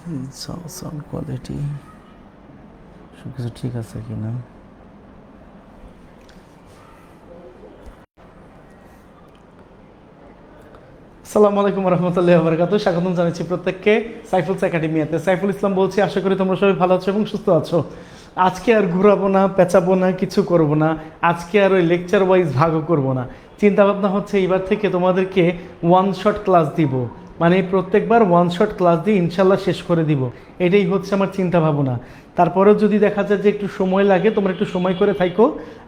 Sound quality সব কিছু ঠিক আছে কিনা। আসসালামু আলাইকুম রহমতুল্লাহি ওয়া বারাকাতুহু। স্বাগতম জানাচ্ছি প্রত্যেককে সাইফুলস একাডেমিতে। সাইফুল ইসলাম বলছি, আশা করি তোমরা সবাই ভালো আছো এবং সুস্থ আছো। আজকে আর ঘুরাবো না, পেঁচাবো না, কিছু করব না। আজকে আর ওই লেকচার ওয়াইজ ভাগও করব না। চিন্তা ভাবনা হচ্ছে এইবার থেকে তোমাদেরকে ওয়ান শট ক্লাস দিব, মানে প্রত্যেকবার ওয়ান শট ক্লাস দিয়ে ইনশাল্লাহ শেষ করে দিব। এটাই হচ্ছে আমার চিন্তা ভাবনা। তারপরেও যদি দেখা যায় যে একটু সময় লাগে, তোমরা একটু সময় করে থাকো।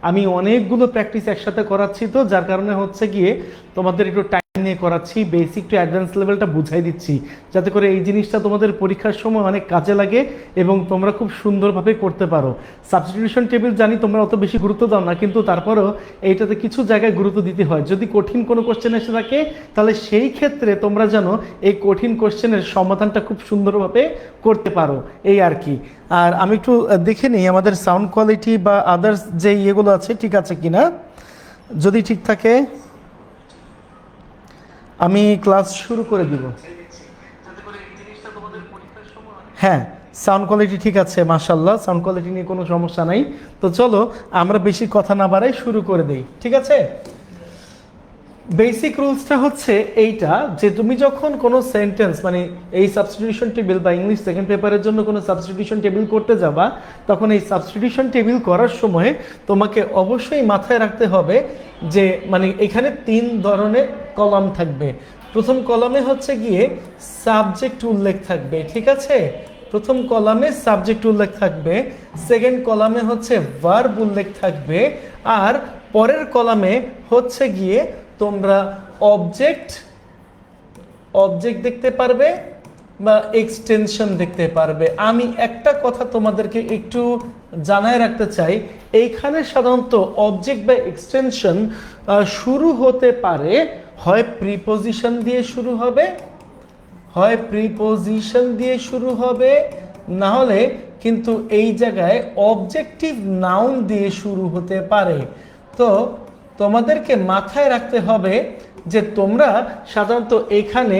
আমি অনেকগুলো প্র্যাকটিস একসাথে করাচ্ছি, তো যার কারণে হচ্ছে গিয়ে তোমাদের একটু টাইম নিয়ে করাচ্ছি, বেসিক টু অ্যাডভান্স লেভেলটা বুঝাই দিচ্ছি, যাতে করে এই জিনিসটা তোমাদের পরীক্ষার সময় অনেক কাজে লাগে এবং তোমরা খুব সুন্দরভাবে করতে পারো। সাবস্টিটিউশন টেবিল জানি তোমরা অত বেশি গুরুত্ব দাও না, কিন্তু তারপরেও এইটাতে কিছু জায়গায় গুরুত্ব দিতে হয়। যদি কঠিন কোনো কোশ্চেন এসে থাকে, তাহলে সেই ক্ষেত্রে তোমরা যেন এই কঠিন কোশ্চেনের সমাধানটা খুব সুন্দরভাবে করতে পারো, এই আর কি। আর আমি একটু দেখে নিই আমাদের সাউন্ড কোয়ালিটি বা আদার্স যে ইয়েগুলো আছে ঠিক আছে কিনা। যদি ঠিক থাকে আমি ক্লাস শুরু করে দিব। হ্যাঁ, সাউন্ড কোয়ালিটি ঠিক আছে, মাশাল্লাহ, সাউন্ড কোয়ালিটি নিয়ে কোনো সমস্যা নাই। তো চলো আমরা বেশি কথা না বাড়াই শুরু করে দেই, ঠিক আছে। বেসিক রুলসটা হচ্ছে এইটা, যে তুমি যখন কোনো সেন্টেন্স মানে এই সাবস্টিটিউশন টেবিল বা ইংলিশ সেকেন্ড পেপারের জন্য কোনো সাবস্টিটিউশন টেবিল করতে যাবা, তখন এই সাবস্টিটিউশন টেবিল করার সময় তোমাকে অবশ্যই মাথায় রাখতে হবে যে মানে এখানে তিন ধরনের কলাম থাকবে। প্রথম কলামে হচ্ছে গিয়ে সাবজেক্ট উল্লেখ থাকবে, ঠিক আছে। প্রথম কলামে সাবজেক্ট উল্লেখ থাকবে, সেকেন্ড কলামে হচ্ছে ভার্ব উল্লেখ থাকবে, আর পরের কলামে হচ্ছে গিয়ে তোমরা অবজেক্ট দেখতে পারবে বা এক্সটেনশন দেখতে পারবে। আমি একটা কথা তোমাদেরকে একটু জানায় রাখতে চাই, এইখানে সাধারণত অবজেক্ট বা এক্সটেনশন শুরু হতে পারে হয় প্রিপোজিশন দিয়ে শুরু হবে, না হলে কিন্তু এই জায়গায় অবজেক্টিভ নাউন দিয়ে শুরু হতে পারে। তো তোমাদেরকে মাথায় রাখতে হবে যে তোমরা সাধারণত এখানে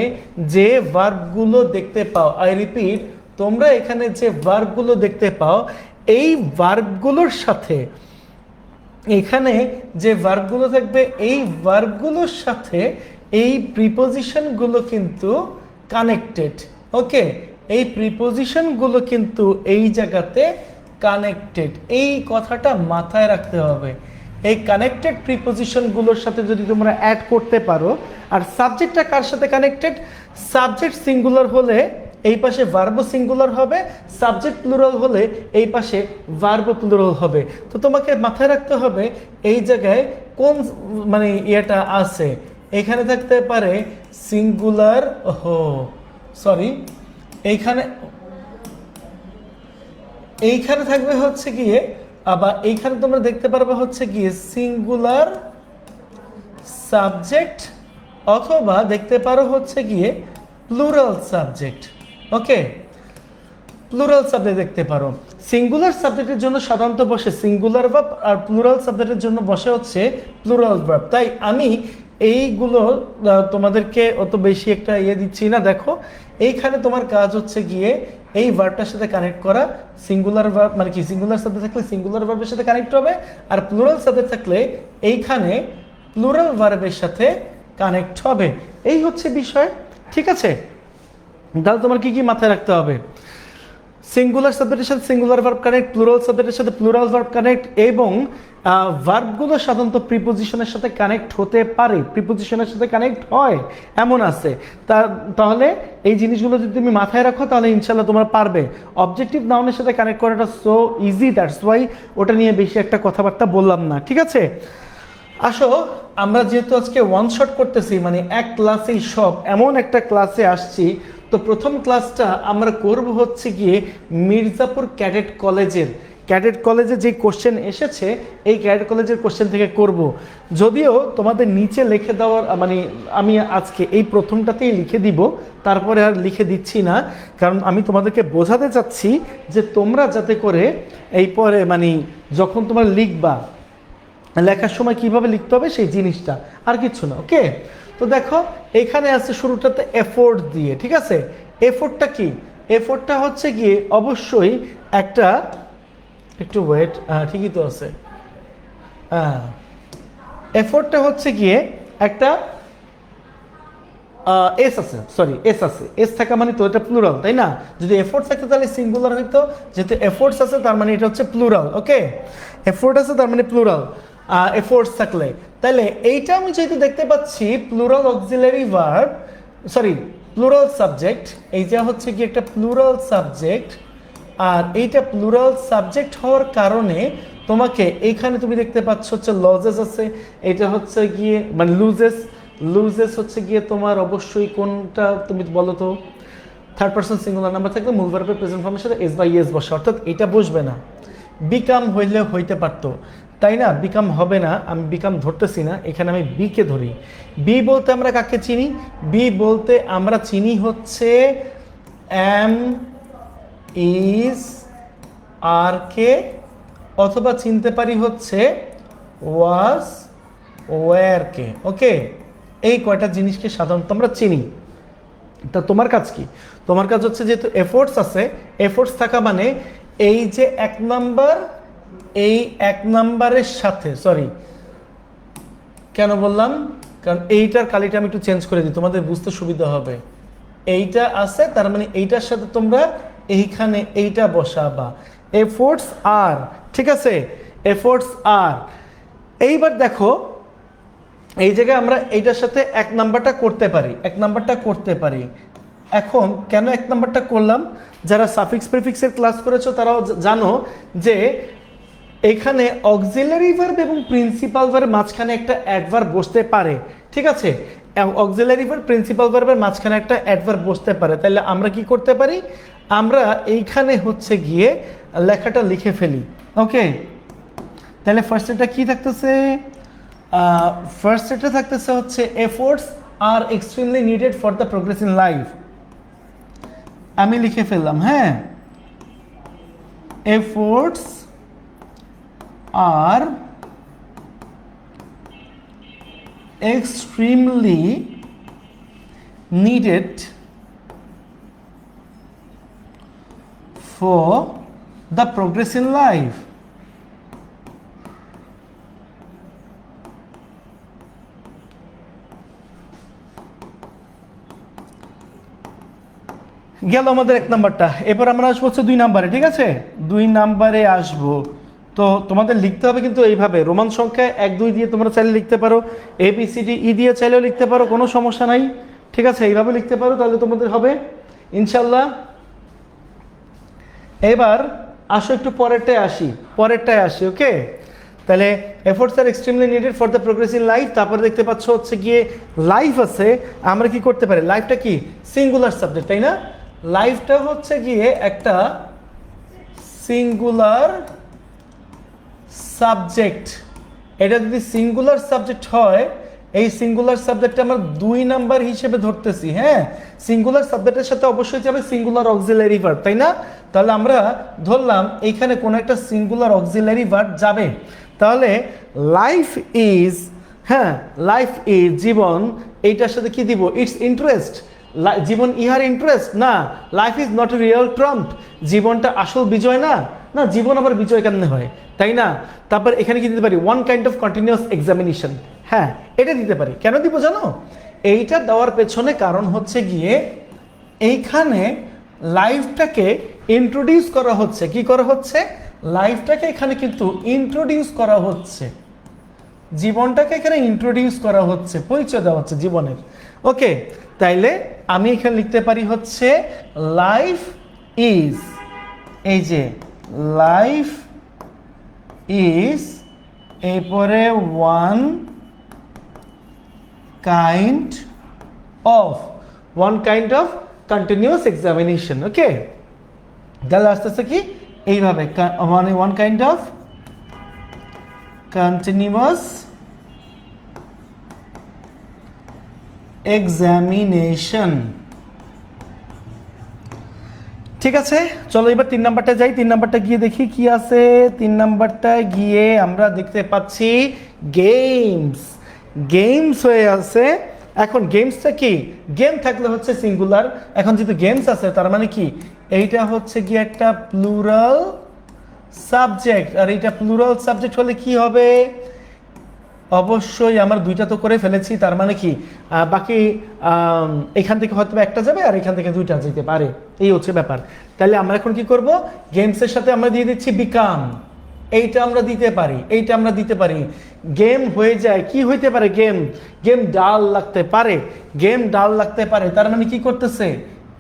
যে ভার্বগুলো দেখতে পাও, আই রিপিট, তোমরা এখানে যে ভার্বগুলো দেখতে পাও, এই ভার্বগুলোর সাথে এখানে যে ভার্বগুলো থাকবে, এই ভার্বগুলোর সাথে এই প্রিপোজিশনগুলো কিন্তু কানেক্টেড। ওকে, এই প্রিপোজিশনগুলো কিন্তু এই জায়গাতে কানেক্টেড, এই কথাটা মাথায় রাখতে হবে। এই কানেক্টেড প্রিপোজিশনগুলোর সাথে যদি তোমরা অ্যাড করতে পারো, আর সাবজেক্টটা কার সাথে কানেক্টেড, সাবজেক্ট সিঙ্গুলার হলে এই পাশে ভার্ব সিঙ্গুলার হবে, সাবজেক্ট প্লুরাল হলে এই পাশে ভার্ব প্লুরাল হবে। তো তোমাকে মাথায় রাখতে হবে এই জায়গায় কোন মানে ইয়েটা আছে। এখানে থাকতে পারে সিঙ্গুলার, এইখানে থাকবে হচ্ছে গিয়ে, আবার এইখানে তোমরা দেখতে পারবে হচ্ছে গিয়ে সিঙ্গুলার সাবজেক্ট, অথবা দেখতে পারো হচ্ছে গিয়ে প্লুরাল সাবজেক্ট। ওকে, প্লুরাল সাবজেক্ট দেখতে পারো। সিঙ্গুলার সাবজেক্টের জন্য সাধারণত বসে সিঙ্গুলার ভার্ব, আর প্লুরাল সাবজেক্টের জন্য বসে হচ্ছে প্লুরাল ভার্ব। তাই আমি এইগুলো তোমাদেরকে অত বেশি একটা দিচ্ছি না। দেখো, এইখানে তোমার কাজ হচ্ছে গিয়ে এই ভার্বটার সাথে কানেক্ট করা। সিঙ্গুলার ভার্ব মানে কি, সিঙ্গুলার সাবজেক্ট থাকলে সিঙ্গুলার ভার্বের সাথে কানেক্ট হবে, আর প্লুরাল সাবজেক্ট থাকলে এইখানে প্লুরাল ভার্বের সাথে কানেক্ট হবে। এই হচ্ছে বিষয়, ঠিক আছে। তাহলে তোমার কি কি মাথায় রাখতে হবে, সিঙ্গুলার সাবজেক্টের সাথে সিঙ্গুলার ভার্ব কানেক্ট, প্লুরাল সাবজেক্টের সাথে প্লুরাল ভার্ব কানেক্ট, এবং ভার্বগুলো সাধারণত প্রিপোজিশনের সাথে কানেক্ট হতে পারে, প্রিপোজিশনের সাথে কানেক্ট হয় এমন আছে। তাহলে এই জিনিসগুলো যদি তুমি মাথায় রাখো, তাহলে ইনশাল্লাহ তোমরা পারবে। অবজেক্টিভ নাউনের সাথে কানেক্ট করাটা সো ইজি, দ্যাটস ওয়াই ওটা নিয়ে বেশি একটা কথাবার্তা বললাম না, ঠিক আছে। আসো, আমরা যেহেতু আজকে ওয়ান শট করতেছি, মানে এক ক্লাসেই সব, এমন একটা ক্লাসে আসছি। তো প্রথম ক্লাসটা আমরা করব হচ্ছে গিয়ে মির্জাপুর ক্যাডেট কলেজে যে কোশ্চেন এসেছে, এই ক্যাডেট কলেজের কোশ্চেন থেকে করব। যদিও তোমাদের নিচে লিখে দেওয়ার মানে আমি আজকে এই প্রথমটাতেই লিখে দিব, তারপরে আর লিখে দিচ্ছি না, কারণ আমি তোমাদেরকে বোঝাতে চাচ্ছি যে তোমরা যাতে করে এই পরে মানে যখন তোমরা লিখবা, লেখার সময় কিভাবে লিখতে হবে সেই জিনিসটা, আর কিছু না। ওকে, তো দেখো এখানে আছে শুরুটাতে এফোর্ট দিয়ে, ঠিক আছে। এফোর্টটা কি, এফোর্টটা হচ্ছে গিয়ে অবশ্যই একটা, একটু ওয়েট, ঠিকই তো আছে, এফোর্টটা হচ্ছে গিয়ে একটা এস আছে, সরি এস আছে, এস থাকা মানে তো এটা প্লুরাল, তাই না? যদি এফোর্টস থাকতো তাহলে সিঙ্গুলার হইতো, যেহেতু এফোর্টস আছে তার মানে এটা হচ্ছে প্লুরাল। ওকে, এফোর্ট আছে তার মানে প্লুরাল, এফোর্টস থাকলে, তাহলে এইটা আমি যেহেতু দেখতে পাচ্ছি plural auxiliary verb, sorry plural subject, এইটা হচ্ছে কি একটা প্লুরাল সাবজেক্ট, আর এইটা প্লুরাল সাবজেক্ট হওয়ার কারণে তোমাকে এইখানে তুমি দেখতে পাচ্ছ হচ্ছে লজেস আছে, এটা হচ্ছে গিয়ে মানে লুজেস, লুজেস হচ্ছে গিয়ে তোমার অবশ্যই কোনটা তুমি বলো তো, থার্ড পারসন সিঙ্গুলার নাম্বার থাকলে মূল ভার্বের প্রেজেন্ট ফর্মের সাথে এস বা ইয়েস বসে, অর্থাৎ এটা বসবে না। বিকাম হইলে হইতে পারতো, তাই না? বিকাম হবে না, আমি বিকাম ধরতেছি না, এখানে আমি বিকে ধরি। বি বলতে আমরা কাকে চিনি? বি বলতে আমরা চিনি হচ্ছে এম, ইজ, আর কে, অথবা চিনতে পারি হচ্ছে ওয়াজ, ওয়ার কে। ওকে, এই কয়টা জিনিসকে সাধারণত আমরা চিনি। তা তোমার কাজ কি? তোমার কাজ হচ্ছে যেহেতু এফোর্টস আছে, এফোর্টস থাকা মানে এই যে এক নাম্বার, এই এক নাম্বারের সাথে, সরি কেন বললাম, কারণ এইটার কালিটা আমি একটু চেঞ্জ করে দিই, তোমাদের বুঝতে সুবিধা হবে। এইটা আছে তার মানে এইটার সাথে তোমরা এইখানে এইটা বসাবা, এফোর্টস আর, ঠিক আছে, এফোর্টস আর। এইবার দেখো এই জায়গায় আমরা এইটার সাথে এক নাম্বারটা করতে পারি, এক নাম্বারটা করতে পারি। এখন কেন এক নাম্বারটা করলাম? যারা সাফিক্স প্রিফিক্সের ক্লাস করেছো তারাও জানো যে এখানে অক্সিলারি ভার্ব এবং প্রিন্সিপাল ভার্ব মাঝখানে একটা অ্যাডভার্ব বসতে পারে, ঠিক আছে? অক্সিলারি ভার্ব প্রিন্সিপাল ভার্বের মাঝখানে একটা অ্যাডভার্ব বসতে পারে, তাহলে আমরা কি করতে পারি? আমরা এইখানে হচ্ছে গিয়ে লেখাটা লিখে ফেলি। ওকে, তাহলে ফার্স্ট এটা কি থাকতেছে? ফার্স্ট এটা থাকতেছে হচ্ছে efforts are extremely needed for the progress in life. আমি লিখে ফেললাম, হ্যাঁ, efforts are extremely needed for the progress in life. গেল আমাদের এক নাম্বারটা। এরপর আমরা আসবো হচ্ছে 2 নাম্বারে, ঠিক আছে? 2 নাম্বারে আসবো। তো তোমাদের লিখতে হবে কিন্তু এইভাবে, রোমান সংখ্যা 1 2 দিয়ে তোমরা চাইলে লিখতে পারো, ABCD E দিয়ে চাইলেও লিখতে পারো, কোনো সমস্যা নাই, ঠিক আছে? এইভাবে লিখতে পারো, তাহলে তোমাদের হবে ইনশাল্লাহ। এবার আসো একটু পরেরটায় আসি। ওকে, তাহলে efforts are extremely needed for the progress in life. তারপরে দেখতে পাচ্ছ হচ্ছে গিয়ে লাইফ আছে, আমরা কি করতে পারি? লাইফটা কি সিঙ্গুলার সাবজেক্ট, তাই না? লাইফটা হচ্ছে গিয়ে একটা সিঙ্গুলার সাবজেক্ট। এটা যদি সিঙ্গুলার সাবজেক্ট হয়, এই সিঙ্গুলার সাবজেক্টটা আমরা 2 নাম্বার হিসেবে ধরতেছি। হ্যাঁ, সিঙ্গুলার সাবজেক্টের সাথে অবশ্যই যাবে সিঙ্গুলার অক্সিলারি ভার্ব, তাই না? তাহলে আমরা ধরলাম এইখানে কোন একটা সিঙ্গুলার অক্সিলারি ভার্ব যাবে। তাহলে লাইফ ইজ, হ্যাঁ, লাইফ ইজ জীবন, এইটার সাথে কি দিব? ইটস ইন্টারেস্ট, জীবন ইহার ইন্টারেস্ট না। Life is not a real Trump, জীবনটা আসল বিজয় না। না, জীবন আবার বিজয় কেমনে হয়, তাই না? তারপর এখানে কি দিতে পারি? One kind of continuous examination, হ্যাঁ, এটা দিতে পারি। কেন দিব জানো? এইটা দেওয়ার পেছনে কারণ হচ্ছে গিয়ে এইখানে লাইফটাকে ইন্ট্রোডিউস করা হচ্ছে। কি করা হচ্ছে? লাইফটাকে এখানে কিন্তু ইন্ট্রোডিউস করা হচ্ছে, জীবনটাকে এখানে ইন্ট্রোডিউস করা হচ্ছে, পরিচয় দেওয়া হচ্ছে জীবনের। ওকে, তাইলে আমি এখানে লিখতে পারি হচ্ছে লাইফ ইজ, এই যে লাইফ ইজ, এরপরে one kind of continuous examination. Okay, তাহলে আসতেছে কি এইভাবে, মানে one kind of continuous examination. ঠিক আছে, চলো এবার 3 নাম্বারটা যাই। 3 নাম্বারটা গিয়ে দেখি কি আছে। 3 নাম্বারটা গিয়ে আমরা দেখতে পাচ্ছি গেমস। গেমস হয়ে আছে। এখন গেমসটা কি? গেম থাকলে হচ্ছে সিঙ্গুলার, এখন যেহেতু গেমস আছে তার মানে কি এইটা হচ্ছে কি একটা প্লুরাল সাবজেক্ট, আর এইটা প্লুরাল সাবজেক্ট হলে কি হবে, অবশ্যই আমার দুইটা তো করে ফেলেছি, তার মানে কি বাকি এখান থেকে হয়তো একটা যাবে আর এখান থেকে দুইটা যেতে পারে, এই হচ্ছে ব্যাপার। তাহলে আমরা এখন কি করব, গেমসের সাথে আমরা দিয়ে দিচ্ছি বিকাম, এইটা আমরা দিতে পারি, এইটা আমরা দিতে পারি। গেম হয়ে যায়, কি হইতে পারে, গেম, গেম ডাল লাগতে পারে, গেম ডাল লাগতে পারে, তার মানে কি করতেছে,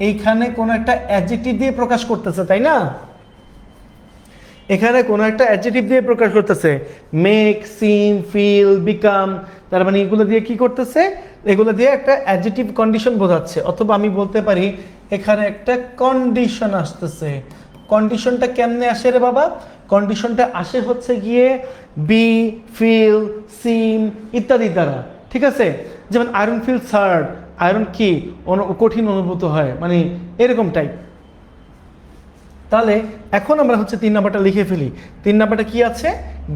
এইখানে কোনো একটা অ্যাডজেক্টিভ দিয়ে প্রকাশ করতেছে, তাই না, এখানে কোনো একটা অ্যাডজেক্টিভ দিয়ে প্রকাশ করতেছে, মেক, সিম, ফিল, বিকাম, তার মানে এগুলো দিয়ে কি করতেছে, এগুলো দিয়ে একটা অ্যাডজেক্টিভ কন্ডিশন বোঝাচ্ছে। অথবা আমি বলতে পারি এখানে একটা কন্ডিশন আসতেছে। কন্ডিশনটা কেমনে আসে রে বাবা, কন্ডিশনটা আসে হচ্ছে গিয়ে বি, ফিল, সিম ইত্যাদি দ্বারা, ঠিক আছে। যেমন আয়রন ফিল হার্ড, আয়রন কি কঠিন অনুভূত হয়, মানে এরকম টাইপ। তাহলে এখন আমরা হচ্ছে 3 নাম্বারটা লিখে ফেলি। 3 নাম্বারটা কি আছে,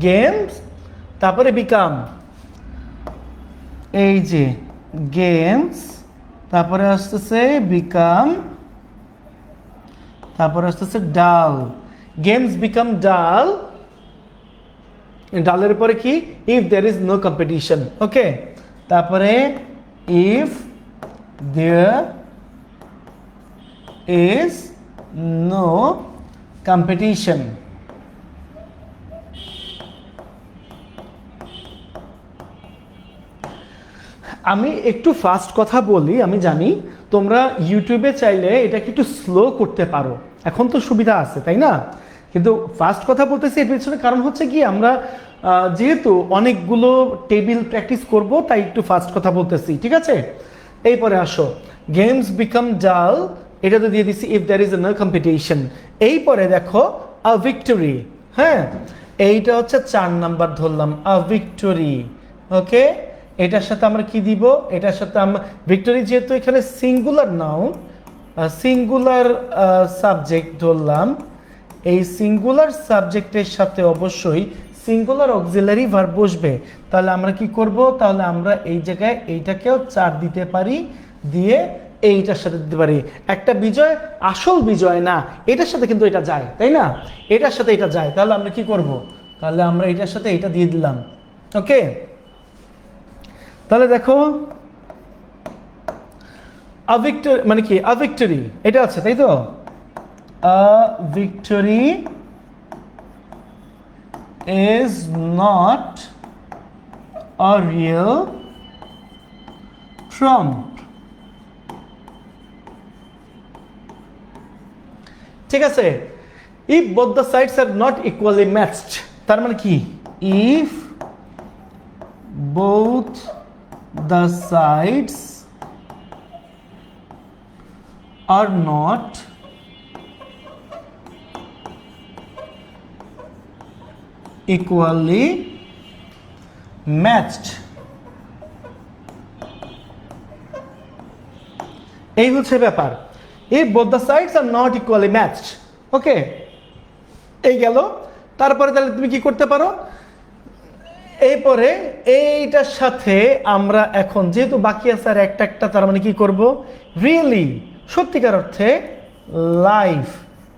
গেমস, তারপরে বিকাম, এই যে গেমস, তারপরে আসতেছে বিকাম, তারপরে আসতেছে ডাল, গেমস বিকাম ডাল, ডালের পরে কি, if there is no competition, okay. তারপরে if there is no competition, আমি একটু ফাস্ট কথা বলি, আমি জানি তোমরা ইউটিউবে চাইলে এটাকে একটু স্লো করতে পারো, এখন তো সুবিধা আছে তাই না, কিন্তু ফাস্ট কথা বলতেছি এর পিছনে কারণ হচ্ছে কি আমরা যেহেতু অনেকগুলো টেবিল প্র্যাকটিস করব তাই একটু ফাস্ট কথা বলতেছি, ঠিক আছে। এইপরে আসো, গেমস বিকাম ডাল, এটা তো দিয়ে দিছি if there is no competition. এই পরে দেখো আ ভিক্টরি, হ্যাঁ এইটা হচ্ছে 4 নাম্বার ধরলাম, আ ভিক্টরি, ওকে। এটার সাথে আমরা কি দিব, এটার সাথে আমরা ভিক্টরি যেহেতু এখানে সিঙ্গুলার নাউন, সিঙ্গুলার সাবজেক্ট ধরলাম, এই সিঙ্গুলার সাবজেক্টের সাথে অবশ্যই সিঙ্গুলার অক্সিলারি ভার্ব বসবে। তাহলে আমরা কি করব, তাহলে আমরা এই জায়গায় এইটাকেও 4 দিতে পারি, দিয়ে এইটার সাথে দিতে পারি। একটা বিজয় আসল বিজয় না, এটার সাথে কিন্তু এটা যায়, তাই না, এটার সাথে এটা যায়, তাহলে আমরা কি করব, তাহলে আমরা এটার সাথে এটা দিয়ে দিলাম, ওকে। তাহলে দেখো আ ভিক্টরি মানে কি, আ ভিক্টরি এটা আছে তাই তো, আ victory is not a real trump, ঠিক আছে। if both the sides are not equally matched, তার মানে কি, if both the sides are not equally matched, এই হচ্ছে ব্যাপার, if both the sides are not equally matched, ওকে। এই গেল, তারপরে তাহলে তুমি কি করতে পারো, এরপরে এইটার সাথে আমরা এখন যেহেতু বাকি আছে আর একটা একটা, তার মানে কি করব, রিয়েলি সত্যিকার অর্থে, লাইফ,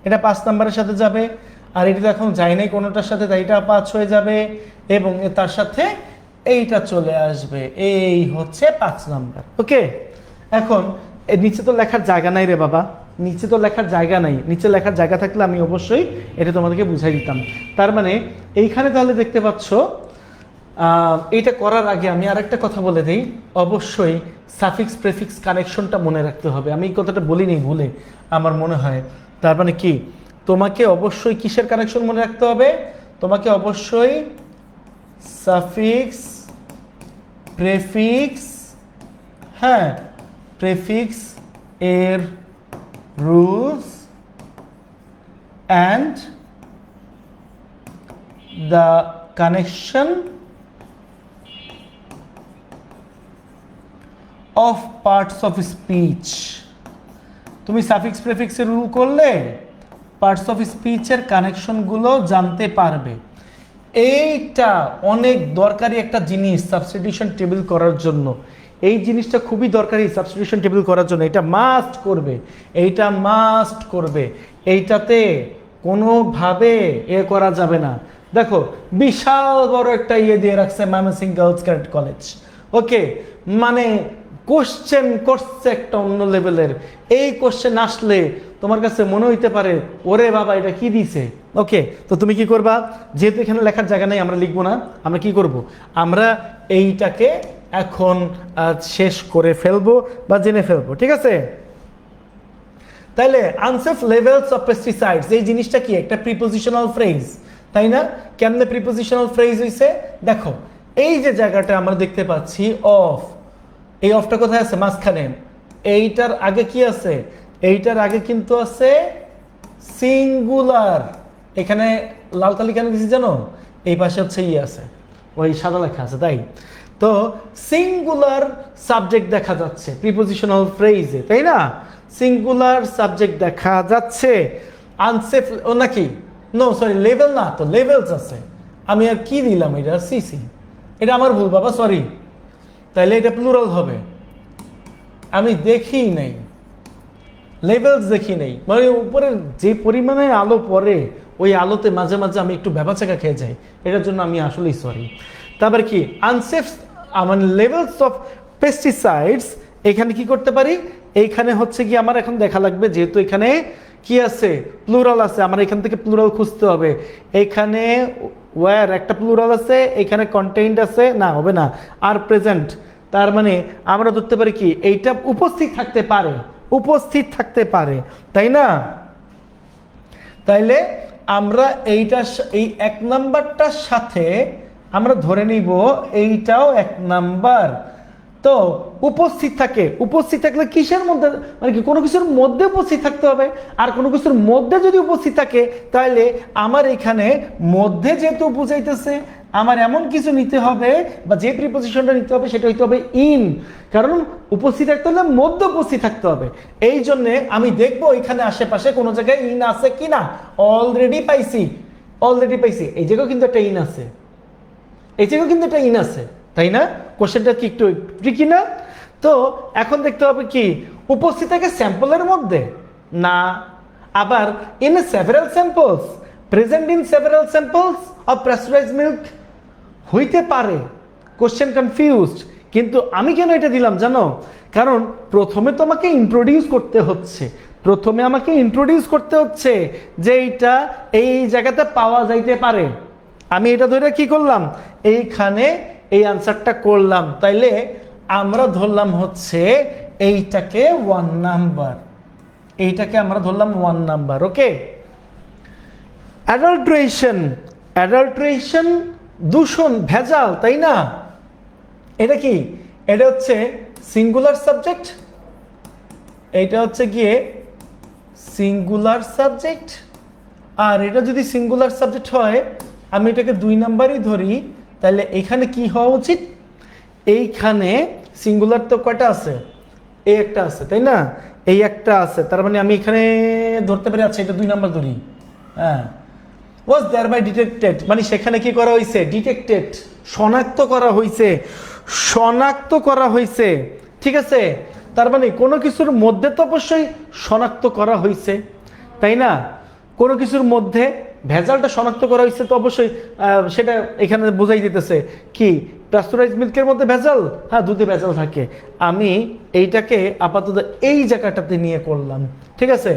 এটা 5 নাম্বারের সাথে যাবে, আর এটা তো এখন যায় নাই কোনোটার সাথে, তাই এটা 5 হয়ে যাবে, এবং তার সাথে এইটা চলে আসবে, এই হচ্ছে 5 নাম্বার, ওকে। এখন নিচে তো লেখার জায়গা নাই রে বাবা, নিচে তো লেখার জায়গা নাই, নিচে লেখার জায়গা থাকলে আমি অবশ্যই এটা তোমাদেরকে বুঝাই দিতাম। তার মানে এইখানে তাহলে দেখতে পাচ্ছ, এইটা করার আগে আমি আরেকটা কথা বলে দিই, অবশ্যই সাফিক্স প্রেফিক্স কানেকশনটা মনে রাখতে হবে, আমি এই কথাটা বলিনি ভুলে আমার মনে হয়। তার মানে কি, তোমাকে অবশ্যই কিসের কানেকশন মনে রাখতে হবে, তোমাকে অবশ্যই সাফিক্স প্রেফিক্স, হ্যাঁ প্রেফিক্স এর rules and the connection off parts of speech. তুমি সাফিক্স প্রেফিক্সের রুল করলে পার্টস অফ স্পিচের কানেকশনগুলো জানতে পারবে। এইটা অনেক দরকারি একটা জিনিস সাবস্টিটিউশন টেবিল করার জন্য। এই জিনিসটা খুবই দরকারি সাবস্টিটিউশন টেবিল করার জন্য, এটা মাস্ট করবে, এইটা মাস্ট করবে, এইটাতে কোনোভাবে করা যাবে না। দেখো বিশাল বড় একটা দিয়ে রাখছে ময়মনসিংহ গার্লস ক্যাডেট কলেজ, ওকে, মানে কোশ্চেন করছে একটা অন্য লেভেলের। এই কোশ্চেন আসলে তোমার কাছে মনে হইতে পারে ওরে বাবা এটা কি দিছে, ওকে। তো তুমি কি করবা, যেহেতু এখানে লেখার জায়গা নেই আমরা লিখবো না, আমরা কি করব, আমরা এইটাকে এখন শেষ করে ফেলবো বা জেনে ফেলবো, ঠিক আছে। তাইলে আনসেফ লেভেলস অফ পেস্টিসাইডস এই জিনিসটা কি একটা প্রিপোজিশনাল ফ্রেজ, তাই না? কেমনে প্রিপোজিশনাল ফ্রেজ হইছে দেখো, এই যে জায়গাটা আমরা দেখতে পাচ্ছি অফ, এই অফটা কোথায় আছে, মাঝখানে। এইটার আগে কি আছে, এইটার আগে কিন্তু আছে সিঙ্গুলার, এখানে লাল কালি কেন দিছি জানো, এই পাশে হচ্ছে আছে, ওই সাদা লেখা আছে, তাই তো সিঙ্গুলার সাবজেক্ট দেখা যাচ্ছে প্রিপোজিশনাল ফ্রেজে, তাই না? সিঙ্গুলার সাবজেক্ট দেখা যাচ্ছে। আনসেফ ও নাকি, নো সরি লেভেল না, তো লেভেলস আছে, আমি আর কি দিলাম এটা, সিসি, এটা আমার ভুল বাবা, সরি। তাইলে এটা প্লুরাল হবে, আমি দেখি নাই, লেভেলস দেখি নেই, মানে উপরে যে পরিমাণে আলো পড়ে ওই আলোতে মাঝে মাঝে আমি একটু ভ্যাবাচাকা খেয়ে যাই, এটার জন্য আমি আসলেই সরি। তারপর কি আনসেফ মানে লেভেলস অফ পেস্টিসাইডস, এখানে কি করতে পারি, এইখানে হচ্ছে কি আমার এখন দেখা লাগবে, যেহেতু এখানে কি আছে প্লুরাল আছে, আমার এখান থেকে প্লুরাল খুঁজতে হবে। এইখানে ওয়্যার একটা প্লুরাল আছে, এখানে কন্টেইনড আছে, না হবে না, আর প্রেজেন্ট, তার মানে আমরা ধরতে পারি কি এইটা উপস্থিত থাকতে পারে, উপস্থিত থাকতে পারে, তাই না? তাইলে আমরা এইটা এই এক নাম্বারটার সাথে আমরা ধরে নিব এইটাও এক নাম্বার। তো উপস্থিত থাকে, উপস্থিত থাকলে কিসের মধ্যে, মানে কি কোনো কিছুর মধ্যে উপস্থিত থাকতে হবে, আর কোনো কিছুর মধ্যে যদি উপস্থিত থাকে তাহলে আমার এখানে মধ্যে যেহেতু বুঝাইতেছে আমার এমন কিছু নিতে হবে, বা যে প্রিপোজিশনটা নিতে হবে সেটা হইতে হবে ইন, কারণ উপস্থিত থাকতে হলে মধ্যে উপস্থিত থাকতে হবে। এই জন্যে আমি দেখবো এখানে আশেপাশে কোনো জায়গায় ইন আছে কিনা, অলরেডি পাইছি, অলরেডি পাইছি, এই জায়গায় কিন্তু একটা ইন আছে, এই জায়গায় কিন্তু একটা ইন আছে, তাই না? কোশ্চেনটা কি একটু ট্রিকি না? তো এখন দেখতে হবে কি উপস্থিত থাকে স্যাম্পলের মধ্যে না, আবার in several samples, present in several samples of pressurised milk হইতে পারে। কোশ্চেন কনফিউজড, কিন্তু আমি কেন এটা দিলাম জানো, কারণ প্রথমে তোমাকে ইন্ট্রোডিউস করতে হচ্ছে, প্রথমে আমাকে ইন্ট্রোডিউস করতে হচ্ছে যে এইটা এই জায়গাতে পাওয়া যাইতে পারে। আমি এটা ধরে কি করলাম, এইখানে এই আনসারটা করলাম, তাইলে আমরা ধরলাম হচ্ছে এইটাকে 1 নাম্বার, এইটাকে আমরা ধরলাম 1 নাম্বার, ওকে। অ্যাডাল্ট্রেশন, অ্যাডাল্ট্রেশন দূষণ, ভেজাল, তাই না? এটা কি, এটা হচ্ছে সিঙ্গুলার সাবজেক্ট, এইটা হচ্ছে গিয়ে সিঙ্গুলার সাবজেক্ট, আর এটা যদি সিঙ্গুলার সাবজেক্ট হয় আমি এটাকে 2 নাম্বারই ধরি, তাহলে এখানে কি হওয়া উচিত, এইখানে সিঙ্গুলার তো কয়টা আছে, এই একটা আছে, তাই না? এই একটা আছে, তার মানে আমি এখানে ধরতে পারি, আচ্ছা এটা 2 নাম্বার ধরি, হ্যাঁ। ওয়াজ দেয়ার বাই ডিটেক্টেড, মানে সেখানে কি করা হয়েছে, ডিটেক্টেড, শনাক্ত করা হয়েছে, শনাক্ত করা হয়েছে, ঠিক আছে? তার মানে কোনো কিছুর মধ্যে তো অবশ্যই শনাক্ত করা হয়েছে, তাই না? কোনো কিছুর মধ্যে ভেজালটা শনাক্ত করা হয়েছে, তো অবশ্যই সেটা এখানে বোঝাই দিতেছে কি প্যাস্টুরাইজড মিল্কের মধ্যে ভেজাল, হ্যাঁ দুধে ভেজাল থাকে। আমি এইটাকে আপাতত এই জায়গাটাতে নিয়ে করলাম, ঠিক আছে?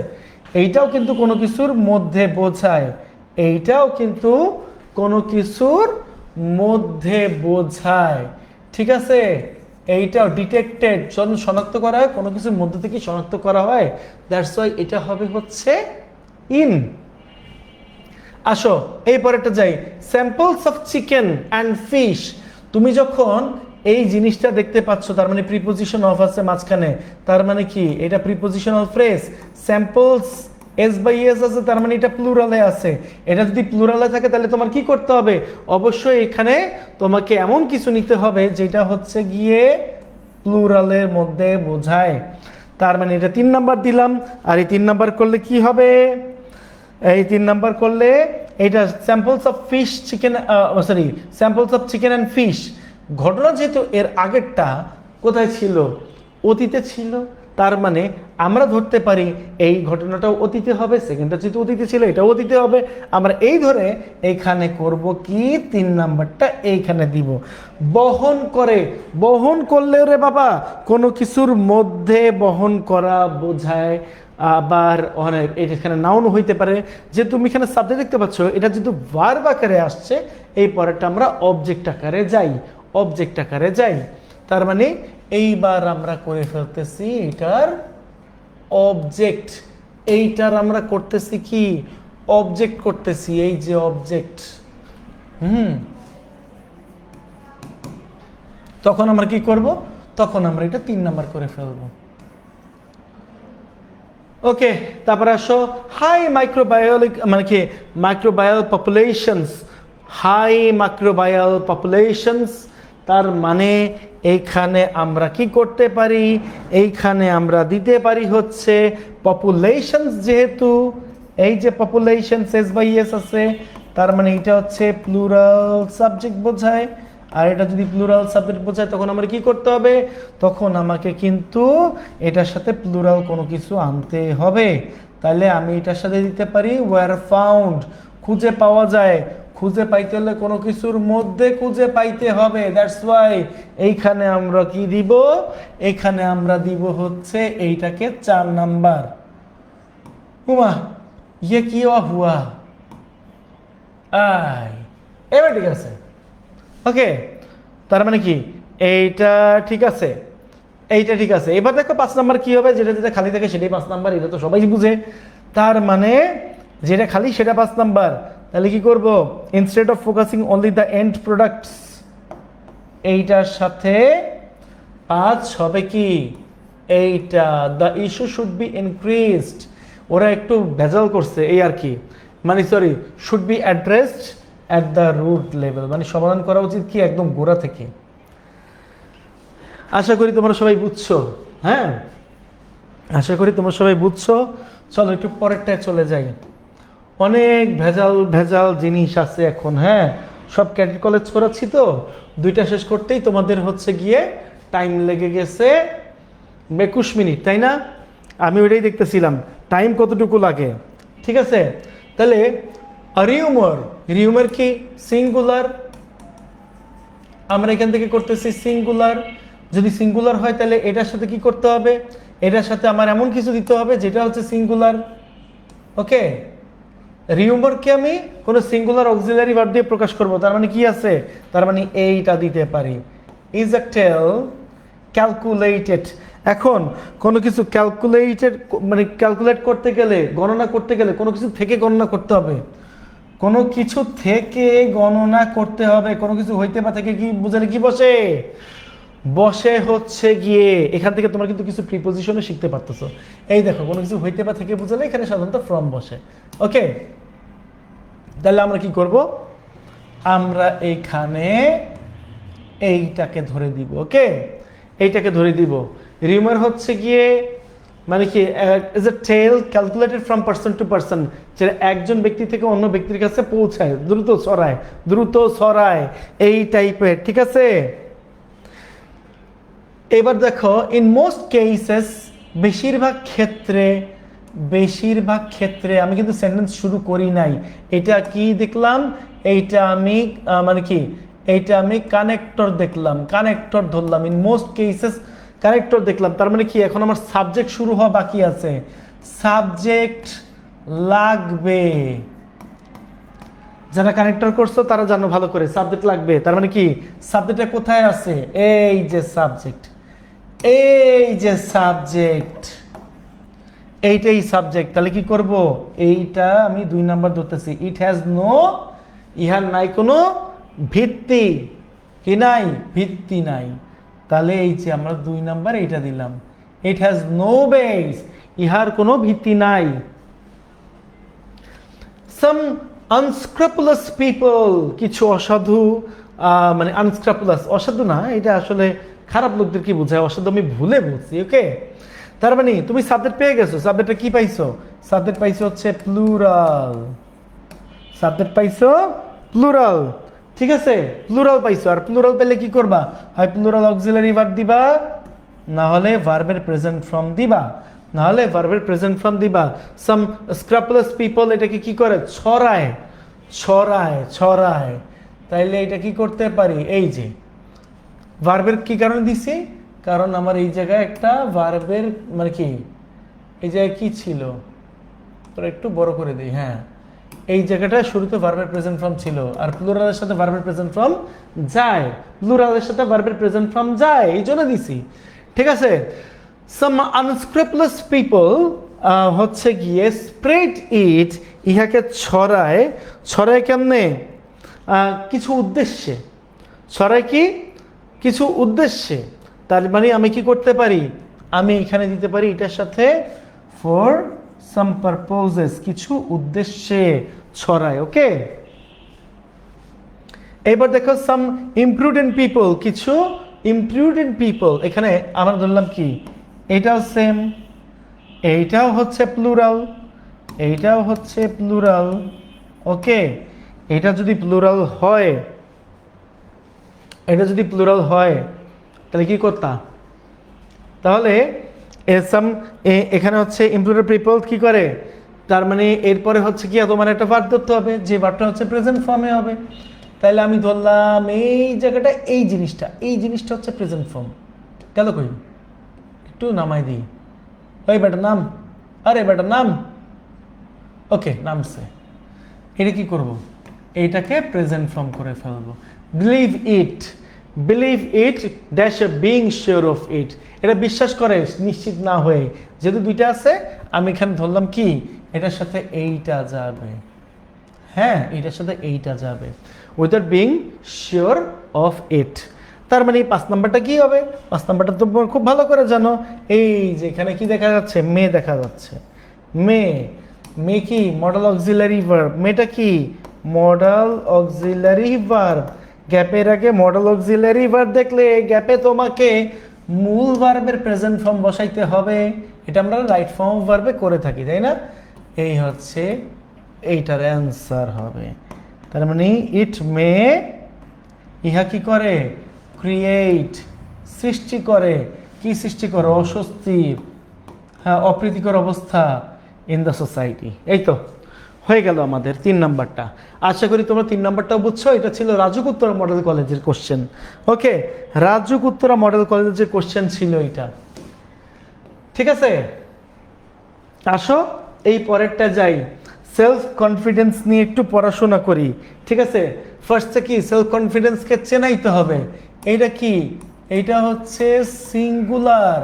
এইটাও কিন্তু কোনো কিছুর মধ্যে বোঝায়, এইটাও কিন্তু কোনো কিছুর মধ্যে বোঝায়, ঠিক আছে? এইটাও ডিটেক্টেড, শনাক্ত করা হয়, কোনো কিছুর মধ্যে থেকে শনাক্ত করা হয়, দ্যাটস ওয়াই এটা হবে হচ্ছে ইন। আসো এই পরেরটা যাই, samples of chicken and fish. তুমি যখন এই জিনিসটা দেখতে পাচ্ছ, তার মানে প্রিপোজিশন অফ আছে মাঝখানে, তার মানে কি এটা prepositional phrase, samples S by S আছে, তার মানে এটা প্লুরালে আছে। এটা যদি প্লুরালে থাকে তাহলে তোমার কি করতে হবে, অবশ্যই এখানে তোমাকে এমন কিছু নিতে হবে যেটা হচ্ছে গিয়ে প্লুরালের মধ্যে বোঝায়। তার মানে এটা 3 নাম্বার দিলাম, আর এই 3 নাম্বার করলে কি হবে, এই 3 নাম্বার করলে এটা samples of fish chicken, sorry samples of chicken and fish. ঘটনা যেহেতু এর আগেরটা কোথায় ছিল? অতীতে ছিল। তার মানে আমরা ধরতে পারি এই ঘটনাটাও অতীতে হবে, সেকেন্ডটা যেহেতু অতীতে ছিল এটাও অতীতে হবে। আমরা এই ধরে এইখানে করব কি 3 নাম্বারটা এইখানে দিব। বহন করে, বহন করলে রে বাবা কোনো কিছুর মধ্যে বহন করা বোঝায়। আবার অনেক এখানে নাউন হইতে পারে, যে তুমি এখানে সাবজেক্ট দেখতে পাচ্ছ এটা যেহেতু ভার্ব আকারে আসছে, এই পরেরটা আমরা অবজেক্ট আকারে যাই, অবজেক্ট আকারে যাই। তার মানে এইবার আমরা করে ফেলতেছি এটার অবজেক্ট, এইটার আমরা করতেছি কি অবজেক্ট করতেছি, এই যে অবজেক্ট। তখন আমরা কি করব? তখন আমরা এটা 3 নাম্বার করে ফেলবো। ওকে, তারপরে আসো হাই মাইক্রোবায়োলিক মানে কি microbial populations, high microbial populations. তার মানে এইখানে আমরা কি করতে পারি? এইখানে আমরা দিতে পারি হচ্ছে পপুলেশনস, যেহেতু এই যে পপুলেশনস এস বাই এস আছে, তার মানে এটা হচ্ছে প্লুরাল সাবজেক্ট বোঝায়। আর এটা যদি প্লুরাল সাবজেক্ট বোঝায় তখন আমরা কি করতে হবে? তখন আমাকে কিন্তু এটার সাথে প্লুরাল কোনো কিছু আনতে হবে। তাহলে আমি এটার সাথে দিতে পারি ওয়্যার ফাউন্ড, খুঁজে পাওয়া যায়। খুঁজে পাইতে হলে কোনো কিছুর মধ্যে খুঁজে পাইতে হবে, দ্যাটস ওয়াই এইখানে আমরা কি দিব? এখানে আমরা দিব হচ্ছে এইটাকে 4 নাম্বার। হুমা ইয়ে কি হুয়া আই, এবার ঠিক আছে। ওকে, তার মানে কি এইটা ঠিক আছে, এইটা ঠিক আছে। এবার দেখো 5 নাম্বার কি হবে? যেটা যেটা খালি থাকে সেটাই 5 নাম্বার, এটা তো সবাই বুঝে। তার মানে যেটা খালি সেটা 5 নাম্বার। তাহলে কি করব? Instead of focusing only the end products, এইটার সাথে 5 হবে কি এইটা, the issue should be increased. ওরা একটু ভেজাল করছে এই আর কি, মানে sorry should be addressed at the root level, মানে সমাধান করা উচিত কি একদম গোড়া থেকে। আশা করি তোমরা সবাই বুঝছো। হ্যাঁ, আশা করি তোমরা সবাই বুঝছো। চলো একটু পরেরটায় চলে যাই। অনেক ভেজাল ভেজাল জিনিস আছে এখন। হ্যাঁ, সব ক্যাডেট কলেজ করাচ্ছি তো, 2টা শেষ করতেই তোমাদের হচ্ছে গিয়ে টাইম লেগে গেছে 21 মিনিট, তাই না? আমি ওইটাই দেখতেছিলাম টাইম কতটুকু লাগে। ঠিক আছে, তাহলে রিউমার, রিউমার কি সিঙ্গুলার, আমরা এখান থেকে করতেছি সিঙ্গুলার। যদি সিঙ্গুলার হয় তাহলে এটার সাথে কি করতে হবে? এটার সাথে আমার এমন কিছু দিতে হবে যেটা হচ্ছে সিঙ্গুলার। ওকে, রিউমারকে আমি কোনো সিঙ্গুলার অক্সিলারি ভার্ব দিয়ে প্রকাশ করব, তার মানে কি আছে? তার মানে এইটা দিতে পারি, ইজ আ টেল ক্যালকুলেটেড। এখন কোনো কিছু ক্যালকুলেটেড মানে ক্যালকুলেট করতে গেলে, গণনা করতে গেলে কোনো কিছু থেকে গণনা করতে হবে, কোনো কিছু থেকে গণনা করতে হবে। কোনো কিছু হইতে বা থেকে কি বুঝালে কি বসে? বসে হচ্ছে গিয়ে এখান থেকে তোমরা কিন্তু কিছু প্রিপোজিশনে শিখতে পারতেছো। এই দেখো, কোনো কিছু হইতে বা থেকে বুঝালে এখানে সাধারণত ফ্রম বসে। ওকে, তাহলে আমরা কি করব? আমরা এইখানে এইটাকে ধরে দিব। ওকে, এইটাকে ধরে দিব। রিউমার হচ্ছে গিয়ে মানে কি is a tell calculated from person to person, যেটা একজন ব্যক্তি থেকে অন্য ব্যক্তির কাছে পৌঁছায়, দ্রুত ছড়ায়, দ্রুত ছড়ায়, এই টাইপের। ঠিক আছে, এবার দেখো ইন মোস্ট কেসেস, বেশিরভাগ ক্ষেত্রে, বেশিরভাগ ক্ষেত্রে আমি কিন্তু সেন্টেন্স শুরু করি নাই। এটা কি দেখলাম? এইটা আমি মানে কি এইটা আমি কানেক্টর দেখলাম, কানেক্টর ধরলাম। ইন মোস্ট কেসেস কানেক্টর দেখলাম, তার মানে কি এখন আমার সাবজেক্ট শুরু হওয়া বাকি আছে। সাবজেক্ট লাগবে, যারা কানেক্টর করছো তারা জানো ভালো করে, সাবজেক্ট লাগবে। তার মানে কি সাবজেক্টটা কোথায় আছে? এই যে সাবজেক্ট, এই যে সাবজেক্ট, এইটাই সাবজেক্ট। তাহলে কি করব? এইটা আমি 2 নাম্বার ধরতেছি। ইট হ্যাজ নো, ইহার নাই কোনো ভিত্তি, কি নাই? ভিত্তি নাই। তাহলে এই যে আমরা 2 নাম্বার এইটা দিলাম, ইট হ্যাজ নো বেস, ইহার কোনো ভিত্তি নাই। সাম আনস্ক্রাপুলাস পিপল, কিছু অসাধু, মানে আনস্ক্রাপুলাস অসাধু না, এটা আসলে খারাপ লোকদের কি বোঝায়, অসাধু আমি ভুলে বলছি। ওকে, তার মানে তুমি সাবজেক্ট পেয়ে গেছো। সাবজেক্টটা কি পাইছো? সাবজেক্ট পাইছো হচ্ছে প্লুরাল, সাবজেক্ট পাইছো প্লুরাল। ঠিক আছে, প্লুরাল পাইছো, আর প্লুরাল পেলে কি করবা, হয় প্লুরাল অক্সিলারি ভার্ব দিবা, না হলে ভার্বের প্রেজেন্ট ফর্ম দিবা, না হলে ভার্বের প্রেজেন্ট ফর্ম দিবা। সাম স্ক্রাপলেস পিপল এটাকে কি করে, ছড়ায় ছড়ায় ছড়ায়। তাইলে এটা কি করতে পারি, এই যে ভার্বের কি কারণে দিছি, কারণ আমার এই জায়গায় একটা ভার্বের মানে কি, এই জায়গায় কি ছিল, তোরা একটু বড় করে দিই, হ্যাঁ এই জায়গাটা শুরুতে ভার্বের প্রেজেন্ট ফর্ম ছিল, আর প্লুরালের সাথে ভার্বের প্রেজেন্ট ফর্ম যায়, প্লুরালের সাথে ভার্বের প্রেজেন্ট ফর্ম যায়, এই জন্য দিছি। ঠিক আছে, সাম আনস্ক্রাপলেস পিপল হচ্ছে গিয়ে স্প্রেড ইট, ইহাকে ছড়ায়, ছড়ায় কেমনে, কিছু উদ্দেশ্যে, ছড়ায় কি কিছু উদ্দেশ্যে। তার মানে আমি কি করতে পারি, আমি এখানে দিতে পারি এটার সাথে ফর সাম পারপোজেস, কিছু উদ্দেশ্যে ছড়ায়। ওকে, এবার দেখো সাম ইমপ্রুডেন্ট পিপল, কিছু ইমপ্রুডেন্ট পিপল, এখানে আমরা ধরলাম কি, এটাও সেম, এইটাও হচ্ছে প্লুরাল, এইটাও হচ্ছে প্লুরাল। ওকে, এটা যদি প্লুরাল হয়, এটা যদি প্লুরাল হয় তাহলে কি করতা, তাহলে এখানে হচ্ছে ইমপ্লুরাল পিপল কি করে, তার মানে এরপরে হচ্ছে কি তোমার একটা ভার্ব ধরতে হবে, যে ভার্বটা হচ্ছে প্রেজেন্ট ফর্মে হবে। তাহলে আমি ধরলাম এই জায়গাটা, এই জিনিসটা হচ্ছে প্রেজেন্ট ফর্ম। গেল কই, একটু নামাই দিই, ওই বেটার নাম, আরে বেটার নাম, ওকে নামছে। এটা কি করব, এইটাকে প্রেজেন্ট ফর্ম করে ফেলবো। Believe it, believe it dash being sure of it, এটা বিশ্বাস করে নিশ্চিত না হয়ে, যেহেতু দুইটা আছে আমি এখানে ধরলাম কি, এটার সাথে এইটা যাবে, হ্যাঁ এটার সাথে এইটা যাবে, without being sure of it. তার মানে এই 5 নাম্বারটা কি হবে, 5 নাম্বারটা তো খুব ভালো করে জানো, এই যে এখানে কি দেখা যাচ্ছে, মেয়ে দেখা যাচ্ছে, মেয়ে, মেয়ে কি মডেল অক্সিলারি ভার্ব, মেয়েটা কি মডেল অক্সিলারি ভার্ব, গ্যাপের আগে মডেল অক্সিলারি ভার্ব দেখলে গ্যাপে তোমাকে মূল ভার্বের প্রেজেন্ট ফর্ম বসাইতে হবে, এটা আমরা রাইট ফর্ম অফ ভার্বে করে থাকি, তাই না? এই হচ্ছে এইটার অ্যান্সার হবে। তার মানে ইট মে, ইহা কি করে, ক্রিয়েট, সৃষ্টি করে, কি সৃষ্টি করে, অস্বস্তি, হ্যাঁ অপ্রীতিকর অবস্থা ইন দ্য সোসাইটি। এই তো হয়ে গেল আমাদের 3 নাম্বারটা। আশা করি তোমরা 3 নাম্বারটাও বুঝছো। এটা ছিল রাজুক উত্তরা মডেল কলেজের কোশ্চেন। ওকে, রাজুক উত্তরা মডেল কলেজের কোশ্চেন ছিল এটা। ঠিক আছে, আসো এই পরেরটা যাই, সেলফ কনফিডেন্স নিয়ে একটু পড়াশোনা করি। ঠিক আছে, ফার্স্টে কি সেলফ কনফিডেন্সকে চেনাইতে হবে। এইটা কি, এইটা হচ্ছে সিঙ্গুলার,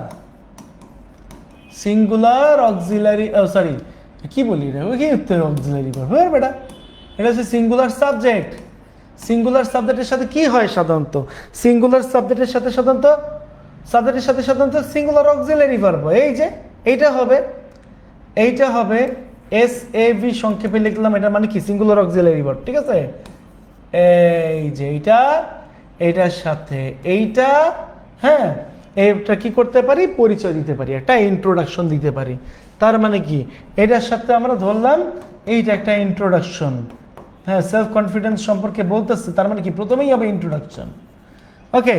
সিঙ্গুলার অক্সিলারি, সরি কি বলি রে, ওই কি অক্সিলারি ভার্ব, বেটা এটা হচ্ছে সিঙ্গুলার সাবজেক্ট। সিঙ্গুলার সাবজেক্টের সাথে কি হয় সাধারণত, সিঙ্গুলার সাবজেক্টের সাথে সাধারণত সিঙ্গুলার অক্সিলারি ভার্ব। এই যে এইটা হবে, এইটা হবে SAV সংক্ষেপে লিখলাম, এটা মানে কি সিঙ্গুলার অক্সিলারি ভার্ব। ঠিক আছে, এই যে এইটা, এইটার সাথে এইটা, হ্যাঁ এটা কি করতে পারি, পরিচয় দিতে পারি, একটা ইন্ট্রোডাকশন দিতে পারি। তার মানে কি এটার সাথে আমরা ধরলাম এইটা একটা ইন্ট্রোডাকশন, হ্যাঁ সেলফ কনফিডেন্স সম্পর্কে বলতেছে, তার মানে কি প্রথমেই হবে ইন্ট্রোডাকশন। ওকে,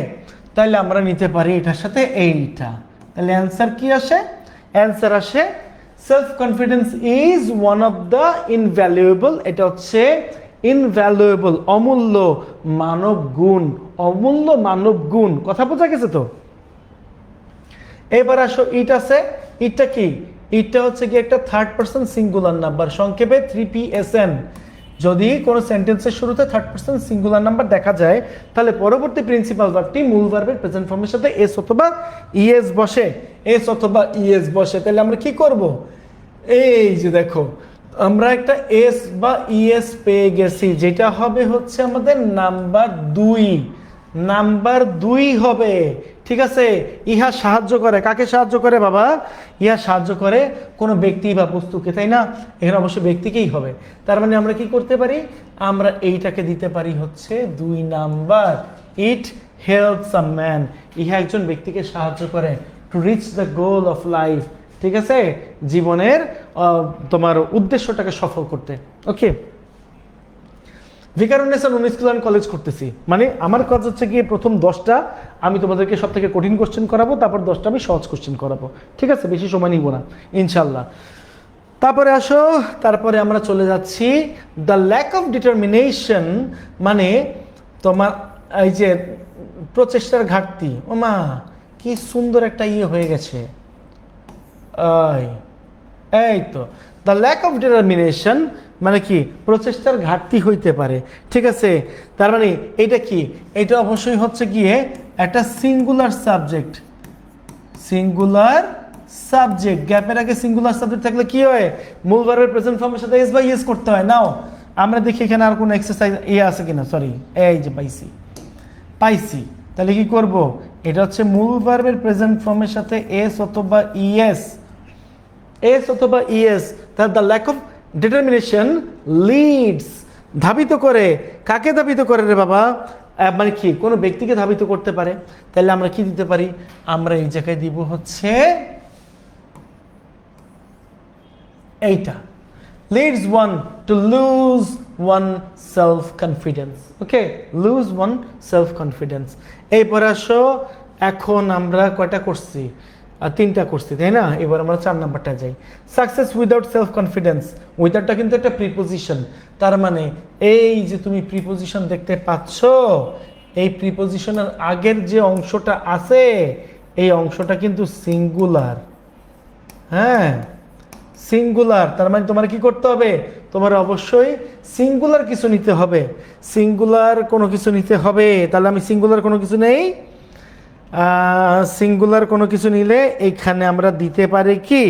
তাহলে আমরা নিতে পারি এটার সাথে এইটা। তাহলে অ্যান্সার কি আসে, অ্যান্সার আসে self confidence is one of the invaluable, এটা হচ্ছে ইনভ্যালুয়েবল অমূল্য মানব গুণ, অমূল্য মানব গুণ। কথা বোঝা গেছে তো? এবার আসো ইট আছে, ইটটা কি, ইটটা হচ্ছে কি একটা থার্ড পারসন সিঙ্গুলার নাম্বার, সংক্ষেপে 3PSN। যদি কোনো সেন্টেন্সের শুরুতে থার্ড পারসন সিঙ্গুলার নাম্বার দেখা যায় তাহলে পরবর্তী প্রিন্সিপাল ভার্বটি মূল ভার্বের প্রেজেন্ট ফর্মের সাথে এস অথবা ইএস বসে, এস অথবা ইএস বসে। তাহলে আমরা কি করব, এই যে দেখো আমরা একটা এস বা ইএস পেয়ে গেছি, যেটা হবে হচ্ছে আমাদের নাম্বার 2, নাম্বার 2 হবে। ঠিক আছে, ইহা সাহায্য করে, কাকে সাহায্য করে বাবা, ইহা সাহায্য করে কোনো ব্যক্তি বা বস্তুকে, তাই না? এখানে অবশ্যই ব্যক্তিকেই হবে। তার মানে আমরা কি করতে পারি, আমরা এইটাকে দিতে পারি হচ্ছে 2 number. It helps a man, ইহা একজন ব্যক্তিকে সাহায্য করে to reach the goal of life. ঠিক আছে, জীবনের তোমার উদ্দেশ্যটাকে সফল করতে। ওকে, ভিকারুন্নেসা নন স্কুল অ্যান্ড কলেজ করতেছি, মানে আমার কাজ হচ্ছে গিয়ে প্রথম 10টা আমি তোমাদেরকে সব থেকে কঠিন কোশ্চেন করাবো, তারপর 10টা আমি সহজ কোশ্চেন করাবো, ঠিক আছে? বেশি সময় নিব না ইনশাল্লাহ। তারপরে আসো, তারপরে আমরা চলে যাচ্ছি দ্য ল্যাক অফ ডিটারমিনেশন, মানে তোমার এই যে প্রচেষ্টার ঘাটতি। ওমা কি সুন্দর একটা ইয়ে হয়ে গেছে, এই তো দ্য ল্যাক অফ ডিটারমিনেশন মানে কি প্রচেষ্টার ঘাটতি হইতে পারে, ঠিক আছে? তার মানে এইটা কি, এটা অবশ্যই হচ্ছে গিয়ে একটা সিঙ্গুলার সাবজেক্ট, সিঙ্গুলার সাবজেক্ট। গ্যাপের আগে সিঙ্গুলার সাবজেক্ট থাকলে কি হয়, মূল ভার্বের প্রেজেন্ট ফর্মের সাথে এস বাই এস করতে হয়। নাও আমরা দেখি এখানে আর কোনো এক্সারসাইজ আছে কিনা, সরি এই যে পাইছি। তাহলে কি করব, এটা হচ্ছে মূল ভার্বের প্রেজেন্ট ফর্মের সাথে এস অথবা ইএস, তার the lack of determination leads, ধাবিত করে, কাকে ধাবিত করে রে বাবা, মানে কি কোনো ব্যক্তিকে ধাবিত করতে পারে। তাহলে আমরা কি দিতে পারি, আমরা এই জায়গায় দিব হচ্ছে এইটা, leads one to lose one self confidence, okay, lose one self confidence। এরপরে আসো, এখন আমরা কয়টা করছি, 3টা করছি তাই না? এবার আমরা 4 নাম্বারটা যাই, সাকসেস উইদাউট সেলফ কনফিডেন্স। উইদাউটটা কিন্তু একটা প্রিপোজিশন, তার মানে এই যে তুমি প্রিপোজিশন দেখতে পাচ্ছ, এই প্রিপোজিশনের আগের যে অংশটা আছে এই অংশটা কিন্তু সিঙ্গুলার, হ্যাঁ সিঙ্গুলার। তার মানে তোমার কি করতে হবে, তোমার অবশ্যই সিঙ্গুলার কিছু নিতে হবে, সিঙ্গুলার কোনো কিছু নিতে হবে। তাহলে আমি সিঙ্গুলার কোনো কিছু নেই, সিঙ্গুলার কোনো কিছু নিলে এইখানে আমরা দিতে পারি কি,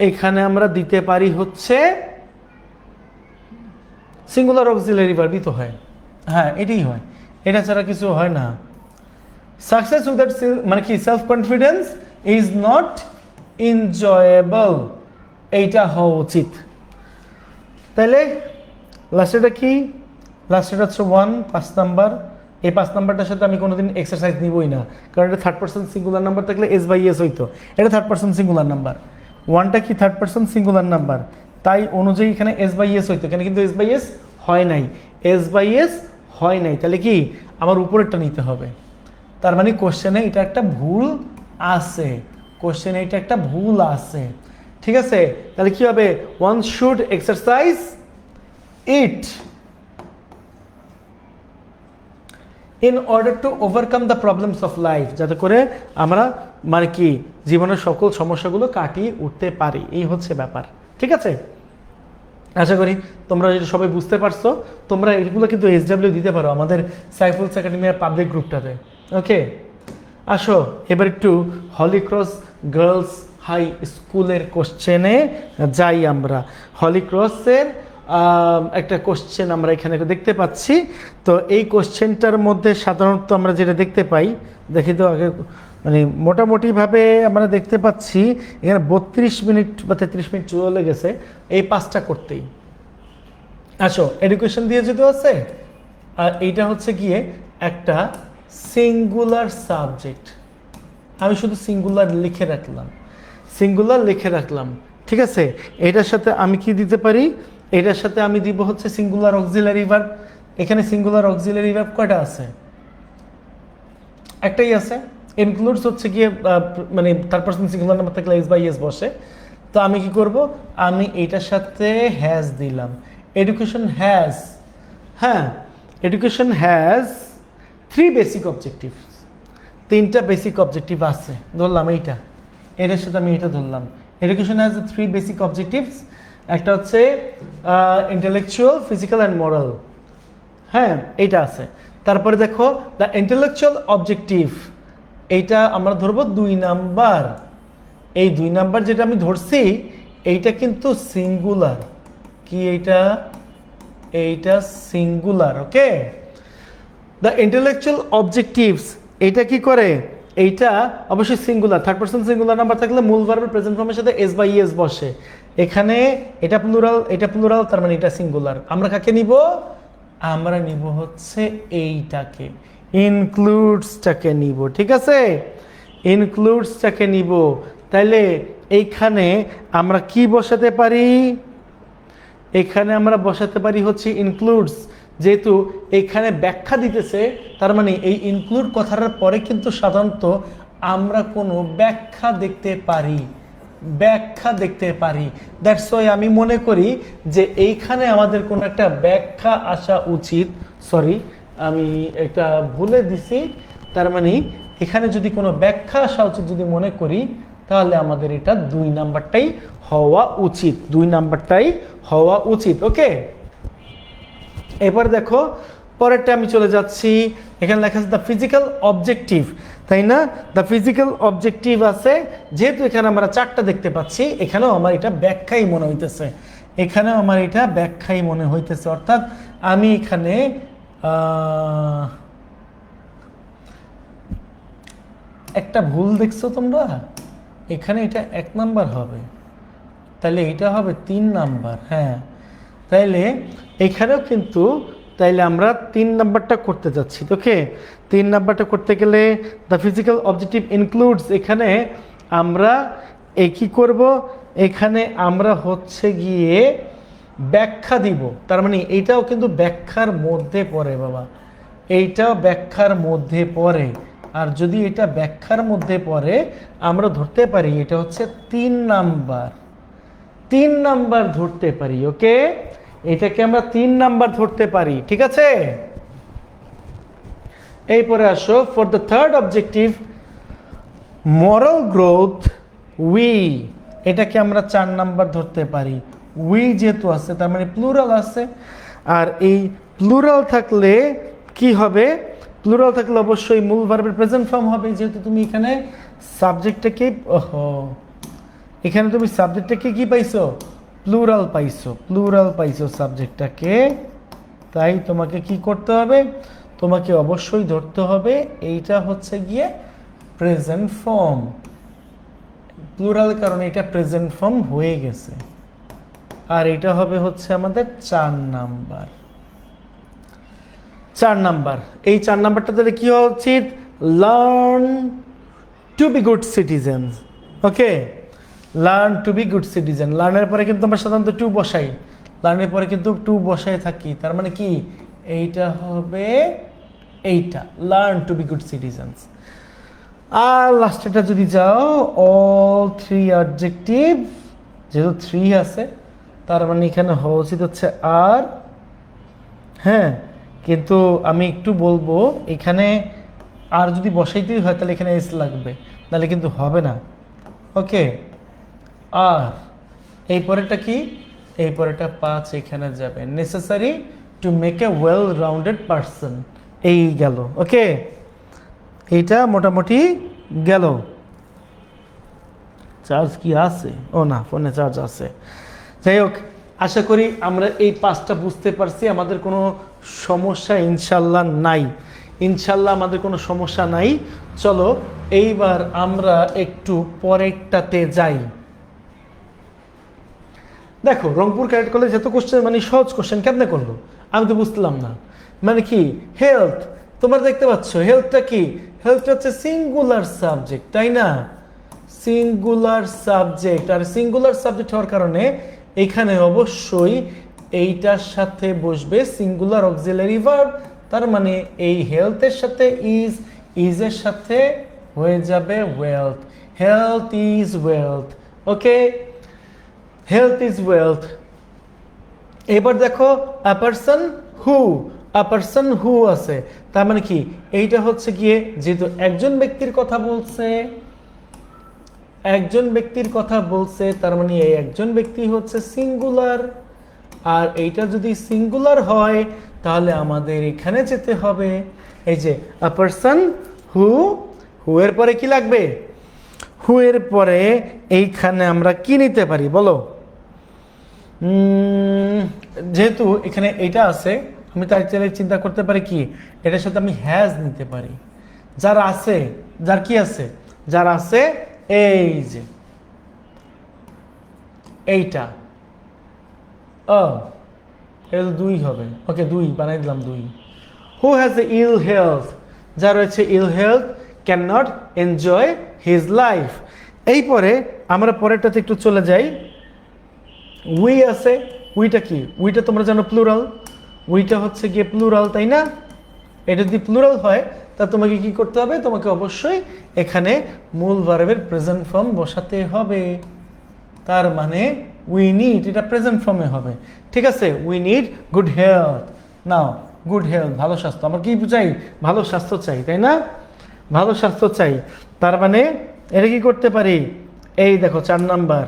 এখানে আমরা দিতে পারি হচ্ছে সিঙ্গুলার অক্সিলারি ভার্বই তো হয়, হ্যাঁ এটাই হয়, এটা ছাড়া কিছু হয় না। সাকসেস উইদাউট মানে কি self confidence is not enjoyable, এইটা হওয়া উচিত। তাইলে লাস্টেটা কি, লাস্টেটা হচ্ছে 1 5 নাম্বার। এই 5 নাম্বারটার সাথে আমি কোনোদিন এক্সারসাইজ নিবই না, কারণ এটা 3rd পারসন সিঙ্গুলার নাম্বার থাকলে এস বাই এস হইতো, এটা 3rd পারসন সিঙ্গুলার নাম্বার। 1টা কি 3rd পারসন সিঙ্গুলার নাম্বার, তাই অনুযায়ী এখানে এস বাই এস হইতো, এখানে কিন্তু এস বাই এস হয় নাই, এস বাই এস হয় নাই। তাহলে কি আমার উপরেরটা নিতে হবে, তার মানে কোশ্চেনে এটা একটা ভুল আছে, কোশ্চেনে এটা একটা ভুল আছে, ঠিক আছে? তাহলে কি হবে, one should exercise it in order to overcome the problems of life, যাতে করে আমরা মানে কি জীবনের সকল সমস্যাগুলো কাটিয়ে উঠতে পারি, এই হচ্ছে ব্যাপার, ঠিক আছে? আশা করি তোমরা এটা সবাই বুঝতে পারছো। তোমরা এগুলো কিন্তু SW দিতে পারো আমাদের সাইফুলস একাডেমির পাবলিক গ্রুপটাতে, ওকে? আসো এবার একটু হলি ক্রস গার্লস হাই স্কুলের কোশ্চেনে যাই আমরা। হলি ক্রসের একটা কোশ্চেন আমরা এখানে দেখতে পাচ্ছি। তো এই কোশ্চেনটার মধ্যে সাধারণত আমরা যেটা দেখতে পাই, দেখি তো আগে, মানে মোটামুটিভাবে আমরা দেখতে পাচ্ছি এখানে 32 মিনিট বা 33 মিনিট চলে গেছে এই 5টা করতেই। আসো এডুকেশন দিয়ে যেতে আছে, আর এইটা হচ্ছে গিয়ে একটা সিঙ্গুলার সাবজেক্ট, আমি শুধু সিঙ্গুলার লিখে রাখলাম, ঠিক আছে? এটার সাথে আমি কি দিতে পারি, এটার সাথে আমি দিব হচ্ছে সিঙ্গুলার অক্সিলারি ভার্ব। এখানে সিঙ্গুলার অক্সিলারি ভার্ব কয়টা আছে, একটাই আছে। ইনক্লুডস হচ্ছে গিয়ে মানে 3rd পারসন সিঙ্গুলার নাম্বার থাকলে এস বাই এস বসে। তো আমি কি করব, আমি এইটার সাথে হ্যাজ দিলাম, এডুকেশন হ্যাজ, হ্যাঁ এডুকেশন হ্যাজ 3 বেসিক অবজেক্টিভ, 3টা বেসিক অবজেক্টিভ আছে, ধরলাম এইটা, এটার সাথে আমি এটা ধরলাম। এডুকেশন হ্যাজ 3 বেসিক অবজেক্টিভস, একটা হচ্ছে ইন্টেলেকচুয়াল, ফিজিক্যাল অ্যান্ড মোরাল, হ্যাঁ এইটা আছে। তারপরে দেখো দ্য ইন্টেলেকচুয়াল অবজেক্টিভ, এইটা আমরা ধরবো 2 নাম্বার। এই 2 নাম্বার যেটা আমি ধরছি এইটা কিন্তু সিঙ্গুলার, কি এইটা singular, okay? The intellectual objectives এইটা কি করে, এইটা অবশ্যই singular, 3rd person singular number থাকলে মূল ভার্বের প্রেজেন্ট ফর্মের সাথে এস বাই এস বসে। এখানে এটা প্লুরাল, তার মানে এটা সিঙ্গুলার। আমরা কাকে নিব, আমরা নিব হচ্ছে এইটাকে, ইনক্লুডসটাকে নিব, ঠিক আছে? ইনক্লুডসটাকে নিব। তাইলে এইখানে আমরা কি বসাতে পারি, এখানে আমরা বসাতে পারি হচ্ছে ইনক্লুডস, যেহেতু এখানে ব্যাখ্যা দিতেছে, তার মানে এই ইনক্লুড কথাটার পরে কিন্তু সাধারণত আমরা কোনো ব্যাখ্যা দেখতে পারি, দ্যাটস ওয়াই আমি মনে করি যে এইখানে আমাদের কোনো একটা ব্যাখ্যা আসা উচিত। সরি, আমি একটা ভুলে দিছি, তার মানে এখানে যদি কোনো ব্যাখ্যা আসা উচিত যদি মনে করি, তাহলে আমাদের এটা 2 নাম্বারটাই হওয়া উচিত। ওকে, এবার দেখো পরেরটা আমি চলে যাচ্ছি। এখানে লেখা আছে দ্য ফিজিক্যাল অবজেক্টিভ, তাই না? দ্য ফিজিক্যাল অবজেক্টিভ আছে, যেহেতু এখানে আমরা 4টা দেখতে পাচ্ছি, এখানেও আমার এটা ব্যাখ্যাই মনে হইতেছে, অর্থাৎ আমি এখানে একটা ভুল দেখছো তোমরা, এখানে এটা 1 নাম্বার হবে, তাহলে এটা হবে 3 নাম্বার। হ্যাঁ, তাইলে এখানেও কিন্তু তাইলে আমরা 3 নাম্বারটা করতে যাচ্ছি। ওকে, 3 নাম্বারটা করতে গেলে দ্য ফিজিক্যাল অবজেক্টিভ ইনক্লুডস, এখানে আমরা কি করব, এখানে আমরা হচ্ছে গিয়ে ব্যাখ্যা দিব, তার মানে এইটাও কিন্তু ব্যাখ্যার মধ্যে পড়ে বাবা, এইটাও ব্যাখ্যার মধ্যে পড়ে। আর যদি এটা ব্যাখ্যার মধ্যে পড়ে, আমরা ধরতে পারি এটা হচ্ছে 3 নাম্বার ধরতে পারি। ওকে, এটাকে আমরা 3 নাম্বার ধরতে পারি, ঠিক আছে? এরপরে আসো, for the third objective moral growth we, এটাকে আমরা 4 নাম্বার ধরতে পারি। উই যেহেতু আছে, তার মানে প্লুরাল আছে, আর এই প্লুরাল থাকলে কি হবে? প্লুরাল থাকলে অবশ্যই মূল ভার্বের প্রেজেন্ট ফর্ম হবে, যেহেতু তুমি এখানে সাবজেক্টটাকে কি পাইছো? প্লুরাল পাইছো সাবজেক্টটাকে, তাই তোমাকে কি করতে হবে? তোমাকে অবশ্যই ধরতে হবে এইটা হচ্ছে গিয়ে প্রেজেন্ট ফর্ম, প্লুরাল কারণে এটা প্রেজেন্ট ফর্ম হয়ে গেছে, আর এটা হবে হচ্ছে আমাদের 4 নাম্বার। এই 4 নাম্বারটা তাহলে কি হওয়া উচিত? Learn to be good citizen. Okay, learn to be good citizen, লার্নের পরে কিন্তু আমরা সাধারণত টু বসাই, থাকি, তার মানে কি এইটা হবে এইটা, learn to be good citizens. আর লাস্টেটা যদি যাও, অল 3 অবজেক্টিভ, যেহেতু 3 আছে, তার মানে এখানে হওয়া উচিত হচ্ছে আর। হ্যাঁ, কিন্তু আমি একটু বলবো, এখানে আর যদি বসাইতেই হয় তাহলে এখানে এস লাগবে, নাহলে কিন্তু হবে না। ওকে, আর এই পরেরটা কি? এই পরেরটা 5 এখানে যাবে, necessary to make a well rounded person, এই গেল। ওকে, এইটা মোটামুটি গেল। চার্জ কি আছে? ও না, ফোনে চার্জ আছে। যাই হোক, আশা করি আমরা এই 5টা বুঝতে পারছি, আমাদের কোনো সমস্যা ইনশাল্লাহ নাই। চলো এইবার আমরা একটু পরেরটাতে যাই। দেখো, রংপুর ক্যাডেট কলেজ এত কোশ্চেন, মানে সহজ কোশ্চেন কেমনে করলো আমি তো বুঝলাম না। মানে কি হেলথ, তোমরা দেখতে পাচ্ছ হেলথটা কি? হেলথটা হচ্ছে সিঙ্গুলার সাবজেক্ট, তাই না? সিঙ্গুলার সাবজেক্ট, আর সিঙ্গুলার সাবজেক্ট হওয়ার কারণে এখানে অবশ্যই এইটার সাথে বসবে সিঙ্গুলার অক্সিলারি ভার্ব, তার মানে এই হেলথের সাথে ইজের সাথে হয়ে যাবে wealth, health is wealth. Okay, health is wealth. এবার দেখো আ পারসন হু আছে, তার মানে কি এইটা হচ্ছে গিয়ে, যেহেতু একজন ব্যক্তির কথা বলছে, তার মানে এই একজন ব্যক্তি হচ্ছে সিঙ্গুলার, আর এইটা যদি সিঙ্গুলার হয় তাহলে আমাদের এখানে যেতে হবে, এই যে আ পারসন হু এর পরে কি লাগবে? হু এর পরে এইখানে আমরা কি নিতে পারি বলো? যেহেতু এখানে এটা আছে, আমি তার চাইলে চিন্তা করতে পারি কি এটার সাথে আমি হ্যাজ নিতে পারি। যার কি আছে? যার আছে এই যে এইটা, এটা 2 হবে। ওকে, 2 বানাই দিলাম 2। Who has a ill health, যার রয়েছে ill health can not enjoy his life. এই পরে আমরা পরেরটাতে একটু চলে যাই। উই আছে, উইটা কি? উইটা তোমরা জানো প্লুরাল, উইটা হচ্ছে গিয়ে প্লুরাল, তাই না? এটা যদি প্লুরাল হয় তা তোমাকে কি করতে হবে? তোমাকে অবশ্যই এখানে মূল ভার্বের প্রেজেন্ট ফর্ম বসাতে হবে। তার মানে উই নিড, এটা প্রেজেন্ট ফর্মে হবে, ঠিক আছে? We need good health. Now good health, ভালো স্বাস্থ্য, আমার কি চাই? ভালো স্বাস্থ্য চাই, তাই না? ভালো স্বাস্থ্য চাই, তার মানে এটা কি করতে পারি? এই দেখো 4 নাম্বার,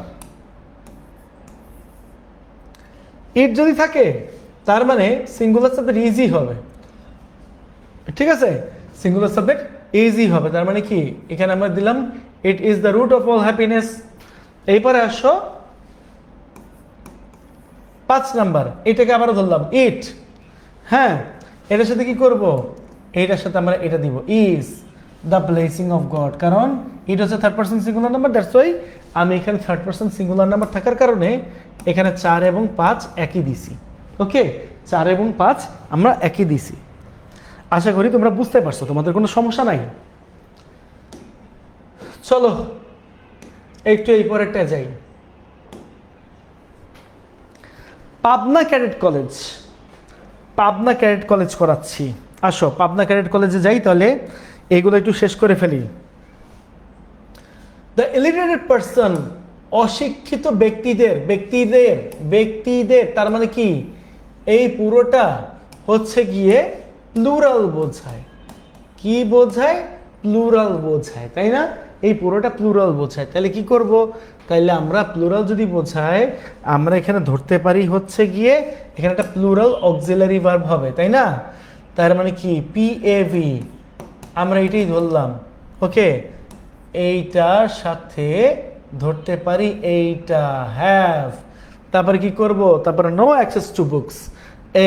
ইট যদি থাকে তার মানে সিঙ্গুলার সাবজেক্ট ইজি হবে, ঠিক আছে? সিঙ্গুলার সাবজেক্ট ইজি হবে, তার মানে কি? এখানে আমরা দিলাম it is the root of all happiness. এইপরে আসো 5 নাম্বার, এটাকে আবারও ধরলাম ইট। হ্যাঁ, এটার সাথে কি করব? এইটার সাথে আমরা এটা দিব, is the blessing of god, কারণ ইট হচ্ছে third person singular number, that's why আমি এখানে থার্ড পারসন সিঙ্গুলার নাম্বার থাকার কারণে এখানে 4 এবং 5 একই দিছি। ওকে, 4 এবং 5 আমরা একই দিছি। আশা করি তোমরা বুঝতে পারছো, তোমাদের কোনো সমস্যা নাই। চলো একটু এই পরেরটা যাই। Pabna cadet college, Pabna cadet college করাচ্ছি। আসো পাবনা ক্যাডেট কলেজে যাই, তাহলে এগুলো একটু শেষ করে ফেলি। দ্য ইলিটারেট পারসন, অশিক্ষিত ব্যক্তিদের, ব্যক্তিদের ব্যক্তিদের তার মানে কি? এই পুরোটা হচ্ছে গিয়ে প্লুরাল বোঝায়। কি বোঝায়? প্লুরাল বোঝায়, তাই না? এই পুরোটা প্লুরাল বোঝায়। তাহলে কি করব? তাইলে আমরা প্লুরাল যদি বোঝায় আমরা এখানে ধরতে পারি হচ্ছে গিয়ে এখানে একটা প্লুরাল অক্সিলারি ভার্ব হবে, তাই না? তার মানে কি? পিএভি, আমরা এটাই ধরলাম। ওকে, এইটার সাথে ধরতে পারি এইটা হ্যাভ। তারপরে কি করব? তারপরে নো অ্যাক্সেস টু বুকস,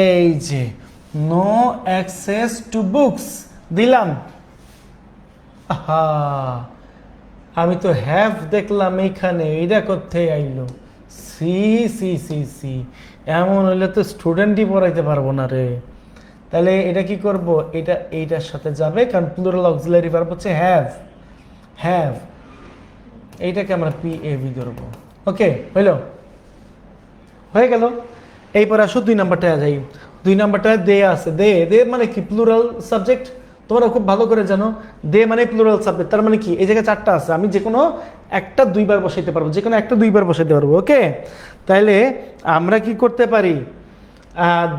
এই যে নো অ্যাক্সেস টু বুকস দিলাম। আহা, আমি তো হ্যাভ দেখলাম এইখানে, এইটা কোথায় আইলো? সি সি সি সি, এমন হইলে তো স্টুডেন্টই পড়াইতে পারবো না রে। তাহলে এটা কি করব? এটা এইটার সাথে যাবে, কারণ প্লুরাল অক্সিলারি ভার্ব হচ্ছে হ্যাভ। হ্যাভ, এইটাকে আমরা পিএভি ধরবো। ওকে, হইলো? হয়ে গেল। এইবার আসো 2 নাম্বারটা যাই। 2 নাম্বারটা দে আছে। দে, দে মানে কি? প্লুরাল সাবজেক্ট, তোমরা খুব ভালো করে জানো। দে মানে প্লুরাল সাবজেক্ট, তার মানে কি? এই জায়গায় 4টা আছে, আমি যে কোনো একটা 2বার বসাইতে পারবো, যে কোনো একটা 2বার বসাইতে পারবো। ওকে, তাইলে আমরা কি করতে পারি?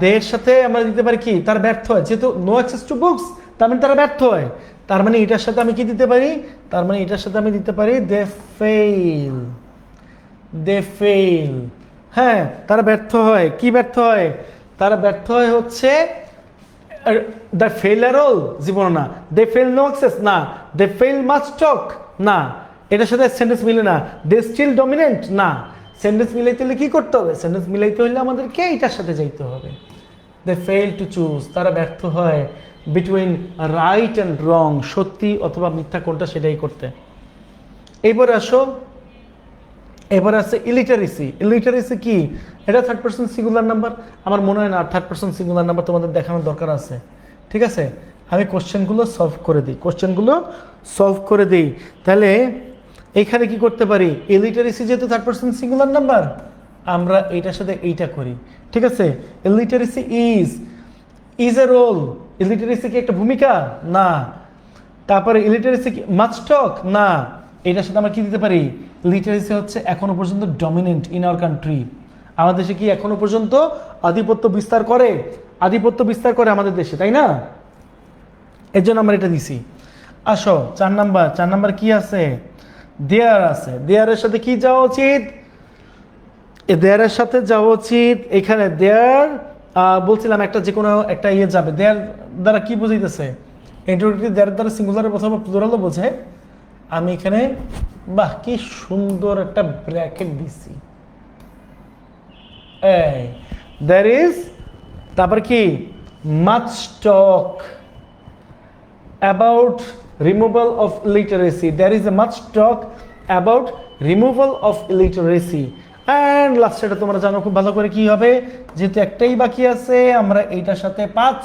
দের সাথে আমরা দিতে পারি কি? তার ব্যর্থ হয়, যেহেতু নো অ্যাক্সেস টু বুকস, তার মানে তারা ব্যর্থ হয়। তার মানে এটার সাথে আমি কি দিতে পারি? তার মানে এটার সাথে আমি দিতে পারি দে ফেইল। দে ফেইল, হ্যাঁ, তারা ব্যর্থ হয়। কি ব্যর্থ হয়? তারা ব্যর্থ হয় হচ্ছে দ্য ফেইলার অল, জীবন না। দে ফেল নো অ্যাক্সেস না। দে ফেল মাচ টক না, এটার সাথে সেন্টেন্স মিলে না। দে স্টিল ডমিনেন্ট না। সেন্টেন্স মিলাইতে হলে কি করতে হবে? সেন্টেন্স মিলাইতে হলে আমাদেরকে এইটার সাথে যাইতে হবে। দে ফেল টু চুজ, তারা ব্যর্থ হয় বিটুইন রাইট অ্যান্ড রং, সত্যি অথবা মিথ্যা কোনটা সেটাই করতে। এইবারে আসো, এবার আছে ইলিটারেসি। ইলিটারেসি কি? এটা থার্ড পারসন সিঙ্গুলার নাম্বার। আমার মনে হয় না থার্ড পারসন সিঙ্গুলার নাম্বার তোমাদের দেখানোর দরকার আছে, ঠিক আছে? আমি কোশ্চেনগুলো সলভ করে দিই, কোশ্চেনগুলো সলভ করে দিই। তাহলে এইখানে কি করতে পারি? ইলিটারেসি যেহেতু থার্ড পারসন সিঙ্গুলার নাম্বার, আমরা এইটার সাথে এইটা করি, ঠিক আছে? Illiteracy is a role. Illiteracy কি একটা ভূমিকা? না। তারপরে ইলিটারেসি কি মাচ টক? না। এটার সাথে আমরা কি দিতে পারি? লিটারেসি হচ্ছে এখনো পর্যন্ত ডমিনেন্ট ইন আওয়ার কান্ট্রি। আমাদের দেশে কি এখনো পর্যন্ত আধিপত্য বিস্তার করে? আধিপত্য বিস্তার করে আমাদের দেশে, তাই না? এর জন্য আমরা এটা দিছি। আসো 4 নাম্বার। 4 নাম্বার কি আছে? দেয়ার আছে। দেয়ারের সাথে কি যাওয়া উচিত? দেয়ারের সাথে যাওয়া উচিত এখানে দেয়ার, বলছিলাম একটা যে কোনো একটা ইয়ে যাবে। দেয়ার দ্বারা কি বুঝাইতেছে? ইন্টারোগেটিভ দেয়ার দ্বারা সিঙ্গুলার অথবা প্লুরালও বোঝে। আমি এখানে বাহ কি সুন্দর একটা ব্র্যাকেট দিছি। এই দ্যার ইজ, তারপর কি? Much talk about removal of illiteracy. There is a much talk about removal of illiteracy. And লাস্টেটা তোমরা জানো খুব ভালো করে কি হবে, যেহেতু একটাই বাকি আছে, আমরা এইটার সাথে 5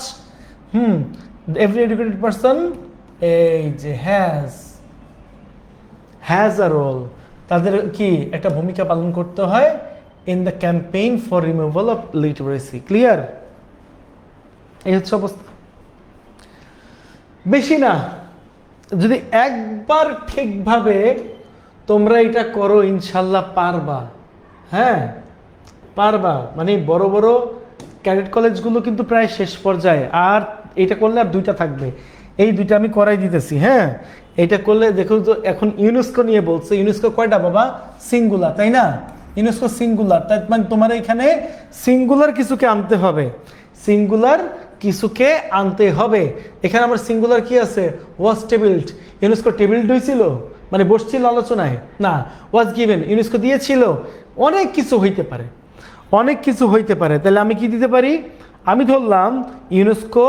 এভরি এডুকেটেড পারসন, এই যে হ্যাজ আ রোল, তাদের কি একটা ভূমিকা পালন করতে হয় in the campaign for removal of literacy. Clear? এই হচ্ছে অবস্থা। বেশি না, যদি একবার ঠিকভাবে তোমরা এটা করো ইনশাল্লাহ পারবা। হ্যাঁ পারবা, মানে বড় বড় ক্যাডেট কলেজগুলো কিন্তু প্রায় শেষ পর্যায়ে, আর এটা করলে আর দুইটা থাকবে, এই দুইটা আমি করাই দিতেছি। হ্যাঁ এটা করলে দেখো তো, এখন ইউনেস্কো নিয়ে বলছে, ইউনেস্কো কয়টা বাবা? সিঙ্গুলার, তাই না? ইউনেস্কো সিঙ্গুলার, তাই মানে তোমার এখানে সিঙ্গুলার কিছুকে আনতে হবে, সিঙ্গুলার কিছুকে আনতে হবে। এখানে আমার সিঙ্গুলার কি আছে? ওয়াজ টেবিলড। ইউনেস্কো টেবিলড হয়েছিল, মানে বসছিল আলোচনায়? না। ওয়াজ গিভেন, ইউনেস্কো দিয়েছিল। অনেক কিছু হইতে পারে, অনেক কিছু হইতে পারে। তাহলে আমি কি দিতে পারি? আমি ধরলাম ইউনেস্কো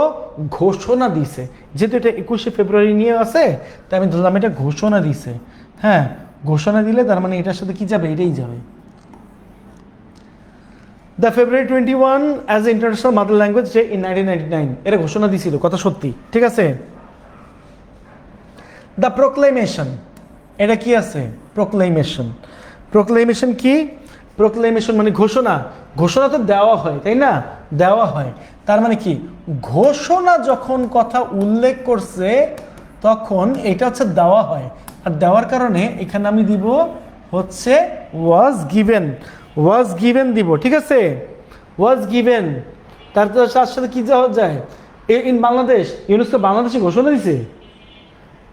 ঘোষণা দিছে, যেহেতু এটা 21শে ফেব্রুয়ারি নিয়ে আছে, তাই আমি ধরলাম এটা ঘোষণা দিছে। হ্যাঁ ঘোষণা দিলে তার মানে এটার সাথে কি যাবে? এটাই যাবে। The February 21 as a international mother language day in 1999, এটা ঘোষণা দিছিল, কথা সত্যি, ঠিক আছে। দ্য প্রোক্লেমেশন, এটা কি আছে? প্রোক্লেমেশন। প্রোক্লেমেশন কি? প্রোক্লেমেশন মানে ঘোষণা। ঘোষণা তো দেওয়া হয়, তাই না? দেওয়া হয়, তার মানে কি? ঘোষণা যখন কথা উল্লেখ করছে তখন এটা হচ্ছে দেওয়া হয়, আর দেওয়ার কারণে এখানে আমি দিব হচ্ছে ওয়াজ গিভেন। ওয়াজ গিভেন দিব, ঠিক আছে? Was given. তার সাথে কি যাওয়া যায়? ইন বাংলাদেশ, ইউনেস্কো বাংলাদেশে ঘোষণা দিছে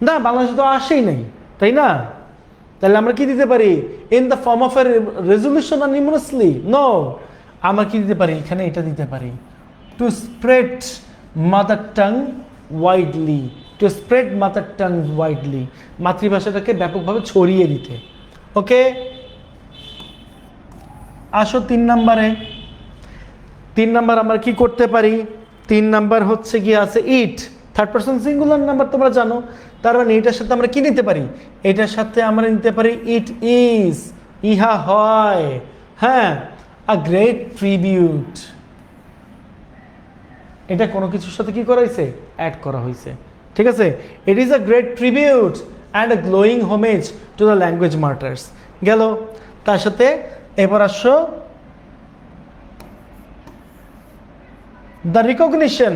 না? বাংলাদেশে তো আসেই নাই, তাই না? তাহলে আমরা কি দিতে পারি? In the form of a resolution unanimously. No, আমরা কি দিতে পারি? এখানে এটা দিতে পারি, to spread mother tongue widely. To spread mother tongue widely, মাতৃভাষাটাকে ব্যাপকভাবে ছড়িয়ে দিতে। ওকে, আসো 3 নম্বরে। 3 নম্বর আমরা কি করতে পারি? 3 নম্বর হচ্ছে গিয়ে আছে ইট, থার্ড পারসন সিঙ্গুলার নাম্বার তোমরা জানো, তার মানে এটার সাথে আমরা কি নিতে পারি? এটার সাথে আমরা নিতে পারি ইট ইজ, ইহা হয়। হ্যাঁ, আ গ্রেট ট্রিবিউট, এটা কোনো কিছুর সাথে কি করা হয়েছে? অ্যাড করা হয়েছে, ঠিক আছে? It is a great tribute and a glowing homage to the language martyrs. গেল, তার সাথে এবার আসো দ্য রিকগনিশন।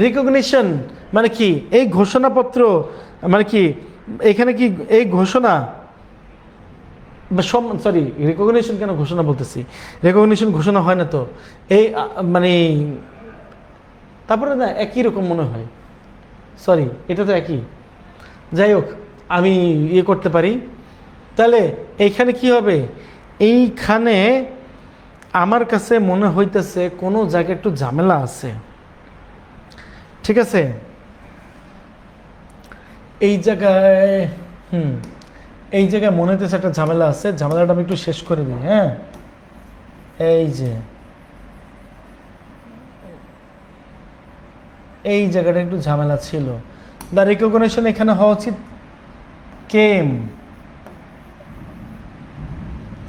রিকগনিশন মানে কি? এই ঘোষণাপত্র মানে কি? এখানে কি এই ঘোষণা, সরি রিকগনিশন কেন ঘোষণা বলতেছি? রিকগনিশন ঘোষণা হয় না তো, এই মানে তারপরে না একই রকম মনে হয়, সরি এটা তো একই। যাই হোক, আমি ইয়ে করতে পারি। তাহলে এইখানে কি হবে? এইখানে আমার কাছে মনে হইতেছে কোনো জায়গায় একটু ঝামেলা আছে, ঠিক আছে? এই জায়গায় এই জায়গায় মনে হইতেছে একটা ঝামেলা আছে, ঝামেলাটা আমি একটু শেষ করে দিই। হ্যাঁ, এই যে এই জায়গাটা একটু ঝামেলা ছিল। দ্য রিকগনিশন এখানে হওয়া উচিত কেম।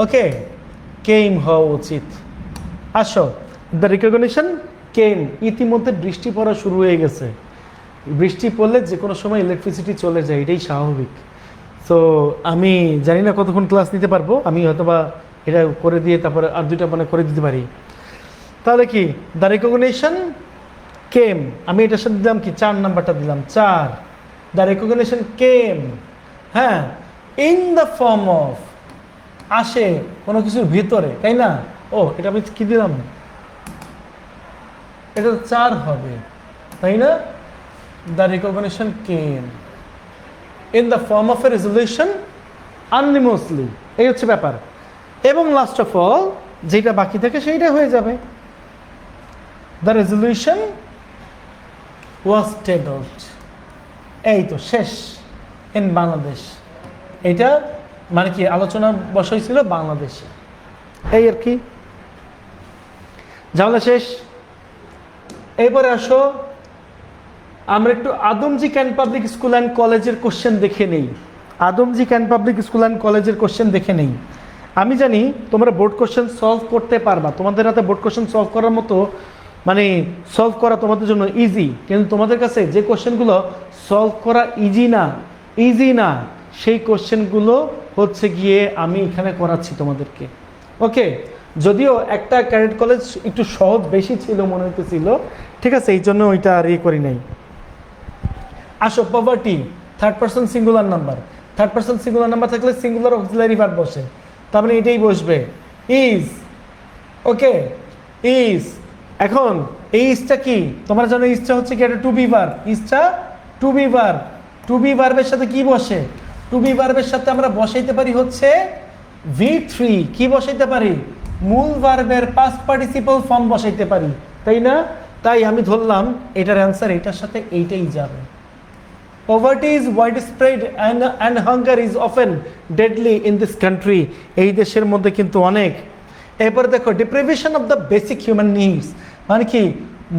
ওকে, কেম হওয়া উচিত। আসো, দ্য রিকগনিশন কেম। ইতিমধ্যে বৃষ্টি পড়া শুরু হয়ে গেছে, বৃষ্টি পড়লে যে কোনো সময় ইলেকট্রিসিটি চলে যায়, এটাই স্বাভাবিক। তো আমি জানি না কতক্ষণ ক্লাস নিতে পারবো, আমি হয়তো বা এটা করে দিয়ে তারপরে আর 2টা মানে করে দিতে পারি। তাহলে কি? দ্য রিকগনিশন কেম, আমি এটার সাথে দিলাম কি? 4 নাম্বারটা দিলাম 4। দ্য রিকগনিশন কেম, হ্যাঁ, ইন দ্য ফর্ম অফ, আসে কোনো কিছুর ভিতরে, তাই না? ও, এটা আমি কি দিলাম? এটা 4 হবে, তাই না? The recognition came in the form of a resolution unanimously, এই হচ্ছে ব্যাপার। এবং লাস্ট অফ অল যেটা বাকি থাকে সেইটা হয়ে যাবে, দ্য রেজলিউশন ওয়াজ টেবলড। এই তো শেষ, ইন বাংলাদেশ। এটা মানে কি? আলোচনা বসাইছিল বাংলাদেশে, এই আর কি, ঝামেলা শেষ। এরপরে আসো আমরা একটু Adamjee can't public school and কলেজের কোশ্চেন দেখে নেই। Adamjee can't public school and কলেজের কোশ্চেন দেখে নেই। আমি জানি তোমরা বোর্ড কোশ্চেন সলভ করতে পারবা, তোমাদের হাতে বোর্ড কোশ্চেন সলভ করার মতো মানে সলভ করা তোমাদের জন্য ইজি, কিন্তু তোমাদের কাছে যে কোশ্চেনগুলো সলভ করা ইজি না সেই কোশ্চেনগুলো হচ্ছে গিয়ে আমি এখানে করাচ্ছি তোমাদেরকে। ওকে, যদিও একটা ক্যাডেট কলেজ একটু সহজ বেশি ছিল মনে হইতেছিল, ঠিক আছে, এই জন্য ওইটা আর ইয়ে করি নাই। আসো, poverty third person singular number. Third person singular number থাকলে সিঙ্গুলার অক্সিলারি ভার্ব বসে, তার মানে এটাই বসবে, ইজ। Okay, is. এখন এই ইজটা কি তোমরা জানো? ইজটা হচ্ছে কি একটা টু বি ভার্ব। ইজটা to be verb. To be ভার্বের সাথে কি বসে? টু বি ভার্বের সাথে আমরা বসাইতে পারি হচ্ছে V3। কি বসাইতে পারি? মূল ভার্বের পাস্ট পার্টিসিপল ফর্ম বসাইতে পারি, তাই না? তাই আমি ধরলাম এটার অ্যান্সার এটার সাথে এইটাই যাবে। Poverty is widespread and hunger is often deadly in this country. এই দেশের মধ্যে কিন্তু অনেক। এরপর দেখো, deprivation of the basic human needs, মানে কি?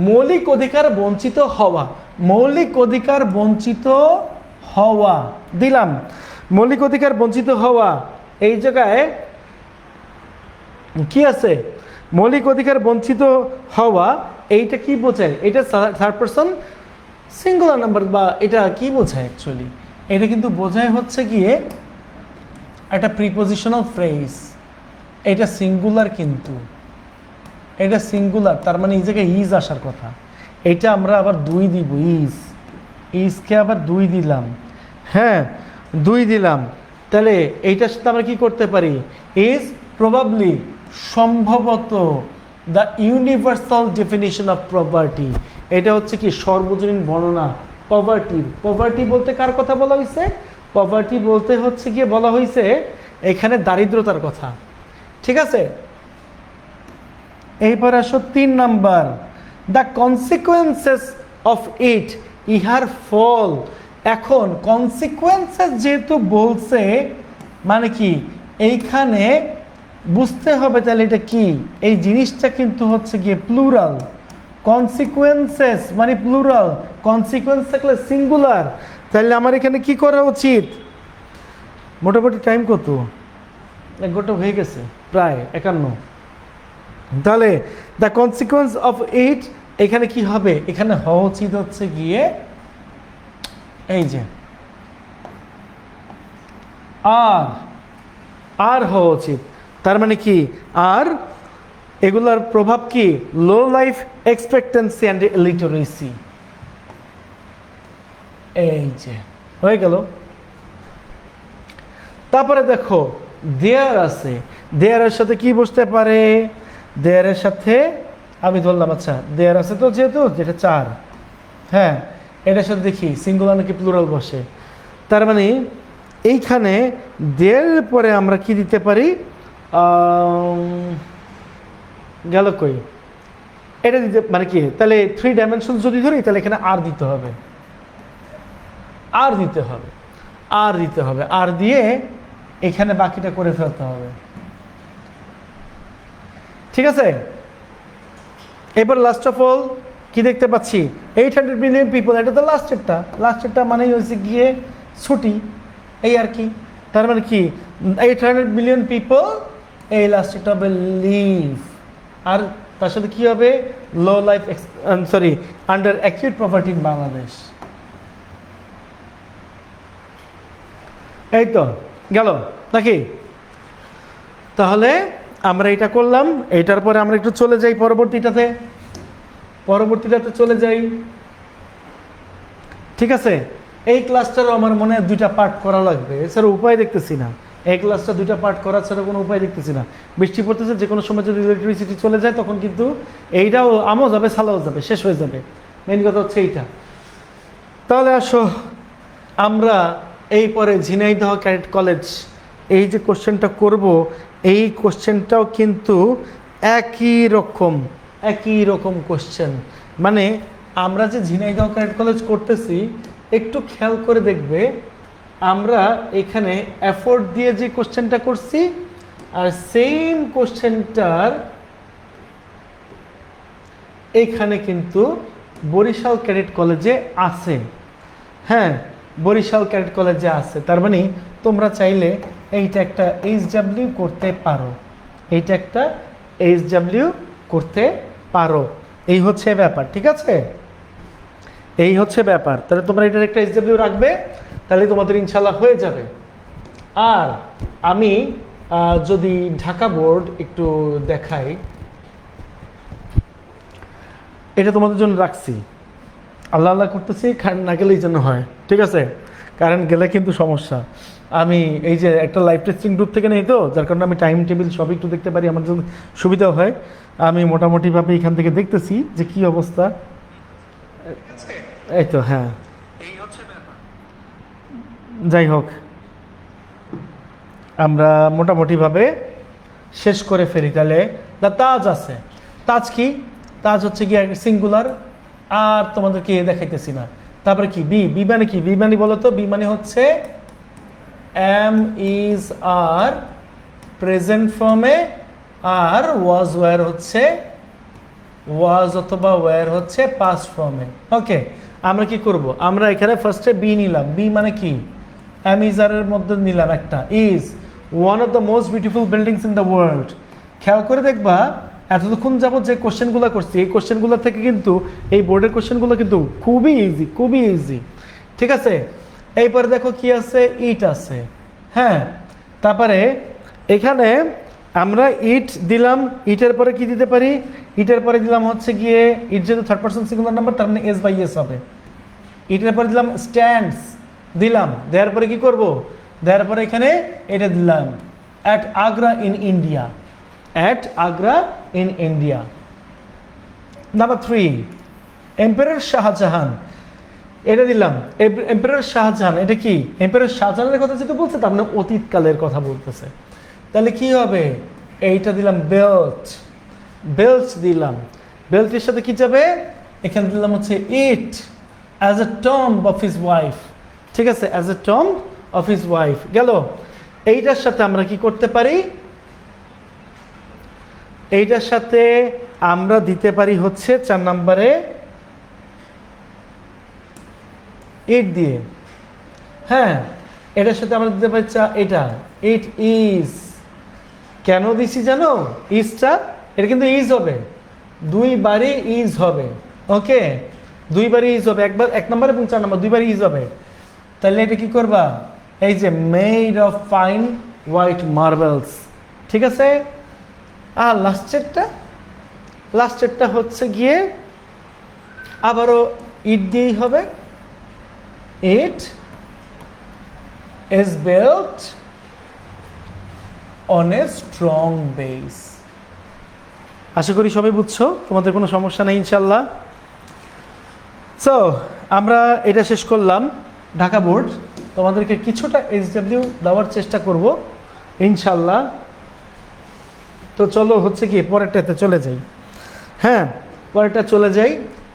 মৌলিক অধিকার বঞ্চিত হওয়া। মৌলিক অধিকার বঞ্চিত হওয়া দিলাম। মৌলিক অধিকার বঞ্চিত হওয়া, এই জায়গায় কি আছে? মৌলিক অধিকার বঞ্চিত হওয়া, এইটা কি বোঝায়? এটা থার্ড পারসন সিঙ্গুলার নাম্বার, বা এটা কি বোঝায় অ্যাকচুয়ালি? এটা কিন্তু বোঝায় হচ্ছে গিয়ে একটা প্রিপোজিশনাল ফ্রেজ। এটা সিঙ্গুলার, কিন্তু এটা সিঙ্গুলার, তার মানে এই জায়গায় ইজ আসার কথা। এটা আমরা আবার 2 দিব, ইজ। ইজকে আবার 2 দিলাম, হ্যাঁ 2 দিলাম। তাহলে এইটার সাথে আমরা কি করতে পারি? ইজ প্রবাবলি, সম্ভবত, the universal definition of property. এটা হচ্ছে কি সর্বজনীন বর্ণনা পভার্টির। পভার্টি বলতে কার কথা বলা হয়েছে? পভার্টি বলতে হচ্ছে গিয়ে বলা হয়েছে এখানে দারিদ্রতার কথা, ঠিক আছে? এইবার আসো 3 number, the consequences of it, ইহার ফল। এখন কনসিকুয়েন্সেস যেহেতু বলছে, মানে কি এইখানে বুঝতে হবে তাহলে এটা কি? এই জিনিসটা কিন্তু হচ্ছে গিয়ে প্লুরাল। কনসিকুয়েন্সেস মানে প্লুরাল, কনসিকুয়েন্স থাকলে সিঙ্গুলার। তাহলে আমার এখানে কি করা উচিত? মোটামুটি টাইম কত? 1 ঘন্টা হয়ে গেছে, প্রায় 51। তাহলে দ্য কনসিকুয়েন্স অফ ইট, এখানে কি হবে? এখানে হওয়া উচিত হচ্ছে গিয়ে এই যে আর হওয়া উচিত। তার মানে কি? আর এগুলার প্রভাব কি? লো লাইফ এক্সপেক্টেন্সি অ্যান্ড লিটারেসি। এই যে হয়ে গেল। তারপরে দেখো দেয়ার আছে। দেয়ারের সাথে কি বসতে পারে? দেয়ারের সাথে আমি ধরলাম, আচ্ছা দেয়ার আছে তো, যেহেতু যেটা 4, হ্যাঁ এটার সাথে দেখি সিঙ্গুলার নাকি প্লুরাল বসে। তার মানে এইখানে দেয়ারের পরে আমরা কি দিতে পারি? গেল কই? এটা দিতে মানে কি? তাহলে 3 ডাইমেনশন যদি ধরি তাহলে এখানে আর দিতে হবে, আর দিতে হবে, আর দিতে হবে, আর দিয়ে এখানে বাকিটা করে ফেলতে হবে, ঠিক আছে? এবার লাস্ট অফ অল কি দেখতে পাচ্ছি? 800 মিলিয়ন পিপল। এটা তো লাস্টেরটা। লাস্টেরটা মানেই হচ্ছে গিয়ে ছুটি, এই আর কি। তার মানে কি 800 মিলিয়ন পিপল, এই লাস্টেরটা হবে লিভ। আর তার সাথে কি হবে? লো life sorry under acute poverty in Bangladesh. এই তো গেল নাকি? তাহলে আমরা এটা করলাম। এইটার পরে আমরা একটু চলে যাই পরবর্তীটাতে, পরবর্তীটাতে চলে যাই, ঠিক আছে? এই ক্লাসটারও আমার মনে হয় 2টা পার্ট করা লাগবে, এছাড়া উপায় দেখতেছি না। এই ক্লাসটা 2টা পার্ট করা ছাড়া কোনো উপায় দেখতেছি না। বৃষ্টি পড়তেছে, যে কোনো সময় যদি ইলেকট্রিসিটি চলে যায় তখন কিন্তু এইটাও আমও যাবে, সালাও যাবে, শেষ হয়ে যাবে। মেইন কথা হচ্ছে এইটা। তাহলে আসো আমরা এই পরে ঝিনাইদহ ক্যাডেট কলেজ এই যে কোশ্চেনটা করব, এই কোশ্চেনটাও কিন্তু একই রকম কোশ্চেন। মানে আমরা যে ঝিনাইদহ ক্যাডেট কলেজ করতেছি, একটু খেয়াল করে দেখবে আমরা এখানে এফোর্ট দিয়ে যে কোশ্চেনটা করছি, আর সেম কোশ্চেনটার এখানে কিন্তু বরিশাল ক্যাডেট কলেজে আছে। হ্যাঁ, বরিশাল ক্যাডেট কলেজে আছে। তার মানে তোমরা চাইলে এইটা একটা HW করতে পারো, এইটা একটা HW করতে পারো। এই হচ্ছে ব্যাপার, ঠিক আছে? এই হচ্ছে ব্যাপার। তাহলে তোমরা এটার একটা HW রাখবে, তাহলে তোমাদের ইনশাল্লাহ হয়ে যাবে। আর আমি যদি ঢাকা বোর্ড একটু দেখাই, এটা তোমাদের জন্য রাখছি, আল্লাহ আল্লাহ করতেছি, কারেন্ট না গেলেই যেন হয়, ঠিক আছে? কারেন্ট গেলে কিন্তু সমস্যা। আমি এই যে একটা লাইভ টেস্টিং গ্রুপ থেকে নেই তো, যার কারণে আমি টাইম টেবিল সব একটু দেখতে পারি, আমার জন্য সুবিধা হয়। আমি মোটামুটিভাবে এখান থেকে দেখতেছি যে কি অবস্থা। এই তো, হ্যাঁ, যাই হোক, আমরা মোটামুটিভাবে শেষ করে ফেলি। তাহলে দা তাজ আছে, তাজ কি? তাজ হচ্ছে কি সিঙ্গুলার, আর তোমাদেরকে দেখাইতেছি না। তারপরে কি বি? বি মানে কি? বি মানে বলো তো? বি মানে হচ্ছে এম ইজ আর প্রেজেন্ট ফর্মে, আর ওয়াজ ওয়্যার হচ্ছে ওয়াজ অথবা ওয়্যার হচ্ছে পাস্ট ফর্মে। ওকে, আমরা কি করব? আমরা এখানে ফার্স্টে বি নিলাম। বি মানে কি? এম ইজ আর এর মধ্যে নিলাম একটা is one of the most beautiful buildings in the world. খেয়াল করে দেখবা এতক্ষণ যাবত যে কোশ্চেনগুলো করছি, এই কোশ্চেনগুলো থেকে কিন্তু এই বোর্ডের কোশ্চেনগুলো কিন্তু খুবই ইজি, খুবই ইজি, ঠিক আছে? এইপরে দেখো কি আছে, ইট আছে, হ্যাঁ। তারপরে এখানে আমরা ইট দিলাম, ইটের পরে কি দিতে পারি? ইটের পরে দিলাম হচ্ছে গিয়ে, ইট যেহেতু থার্ড পারসন সিঙ্গুলার নাম্বার, তার মানে এস বাই এস হবে। ইটের পরে দিলাম স্ট্যান্ডস, দিলাম, দেওয়ার পরে কি করব? দেওয়ার পরে এখানে এটা দিলাম, at Agra in India, at Agra in India. Number 3, emperor Shahjahan, এটা দিলাম। এম্পারার শাহজাহান, এটা কি? এম্পারার শাহজাহানের কথা যেটা বলছে, তার মানে অতীতকালের কথা বলতেছে। তাহলে কি হবে? এইটা দিলাম বেল্ট, বেল্ট দিলাম। বেল্টের সাথে কি যাবে? এখানে দিলাম হচ্ছে it as a tomb of his wife, ঠিক আছে? As a tomb of his wife গেল। এইটার সাথে আমরা কি করতে পারি? এইটার সাথে আমরা দিতে পারি হচ্ছে 4 নম্বরে ইট দিয়ে, হ্যাঁ। এটার সাথে আমরা দিতে পারি এটা, ইট ইজ। কেন দিছি জানো? ইজটা, এটা কিন্তু ইজ হবে, দুইবারই ইজ হবে, ওকে? দুইবারই ইজ হবে, একবার 1 নম্বর এবং 4 নম্বর দুইবারই ইজ হবে। তাহলে এটা কি করবা? এই যে made of fine white marbles, ঠিক আছে? আর লাস্টেরটা হচ্ছে গিয়ে আবারও ইট দিয়েই হবে, ইট is built on a strong base. আশা করি সবাই বুঝছো, তোমাদের কোনো সমস্যা নেই ইনশাল্লাহ। সো আমরা এটা শেষ করলাম ঢাকা বোর্ড। তোমাদেরকে কিছুটা এইচডব্লিউ দেওয়ার চেষ্টা করব ইনশাল্লাহ। তো চলো হচ্ছে কি পরেরটাতে চলে যাই, হ্যাঁ, পরেরটা চলে যাই।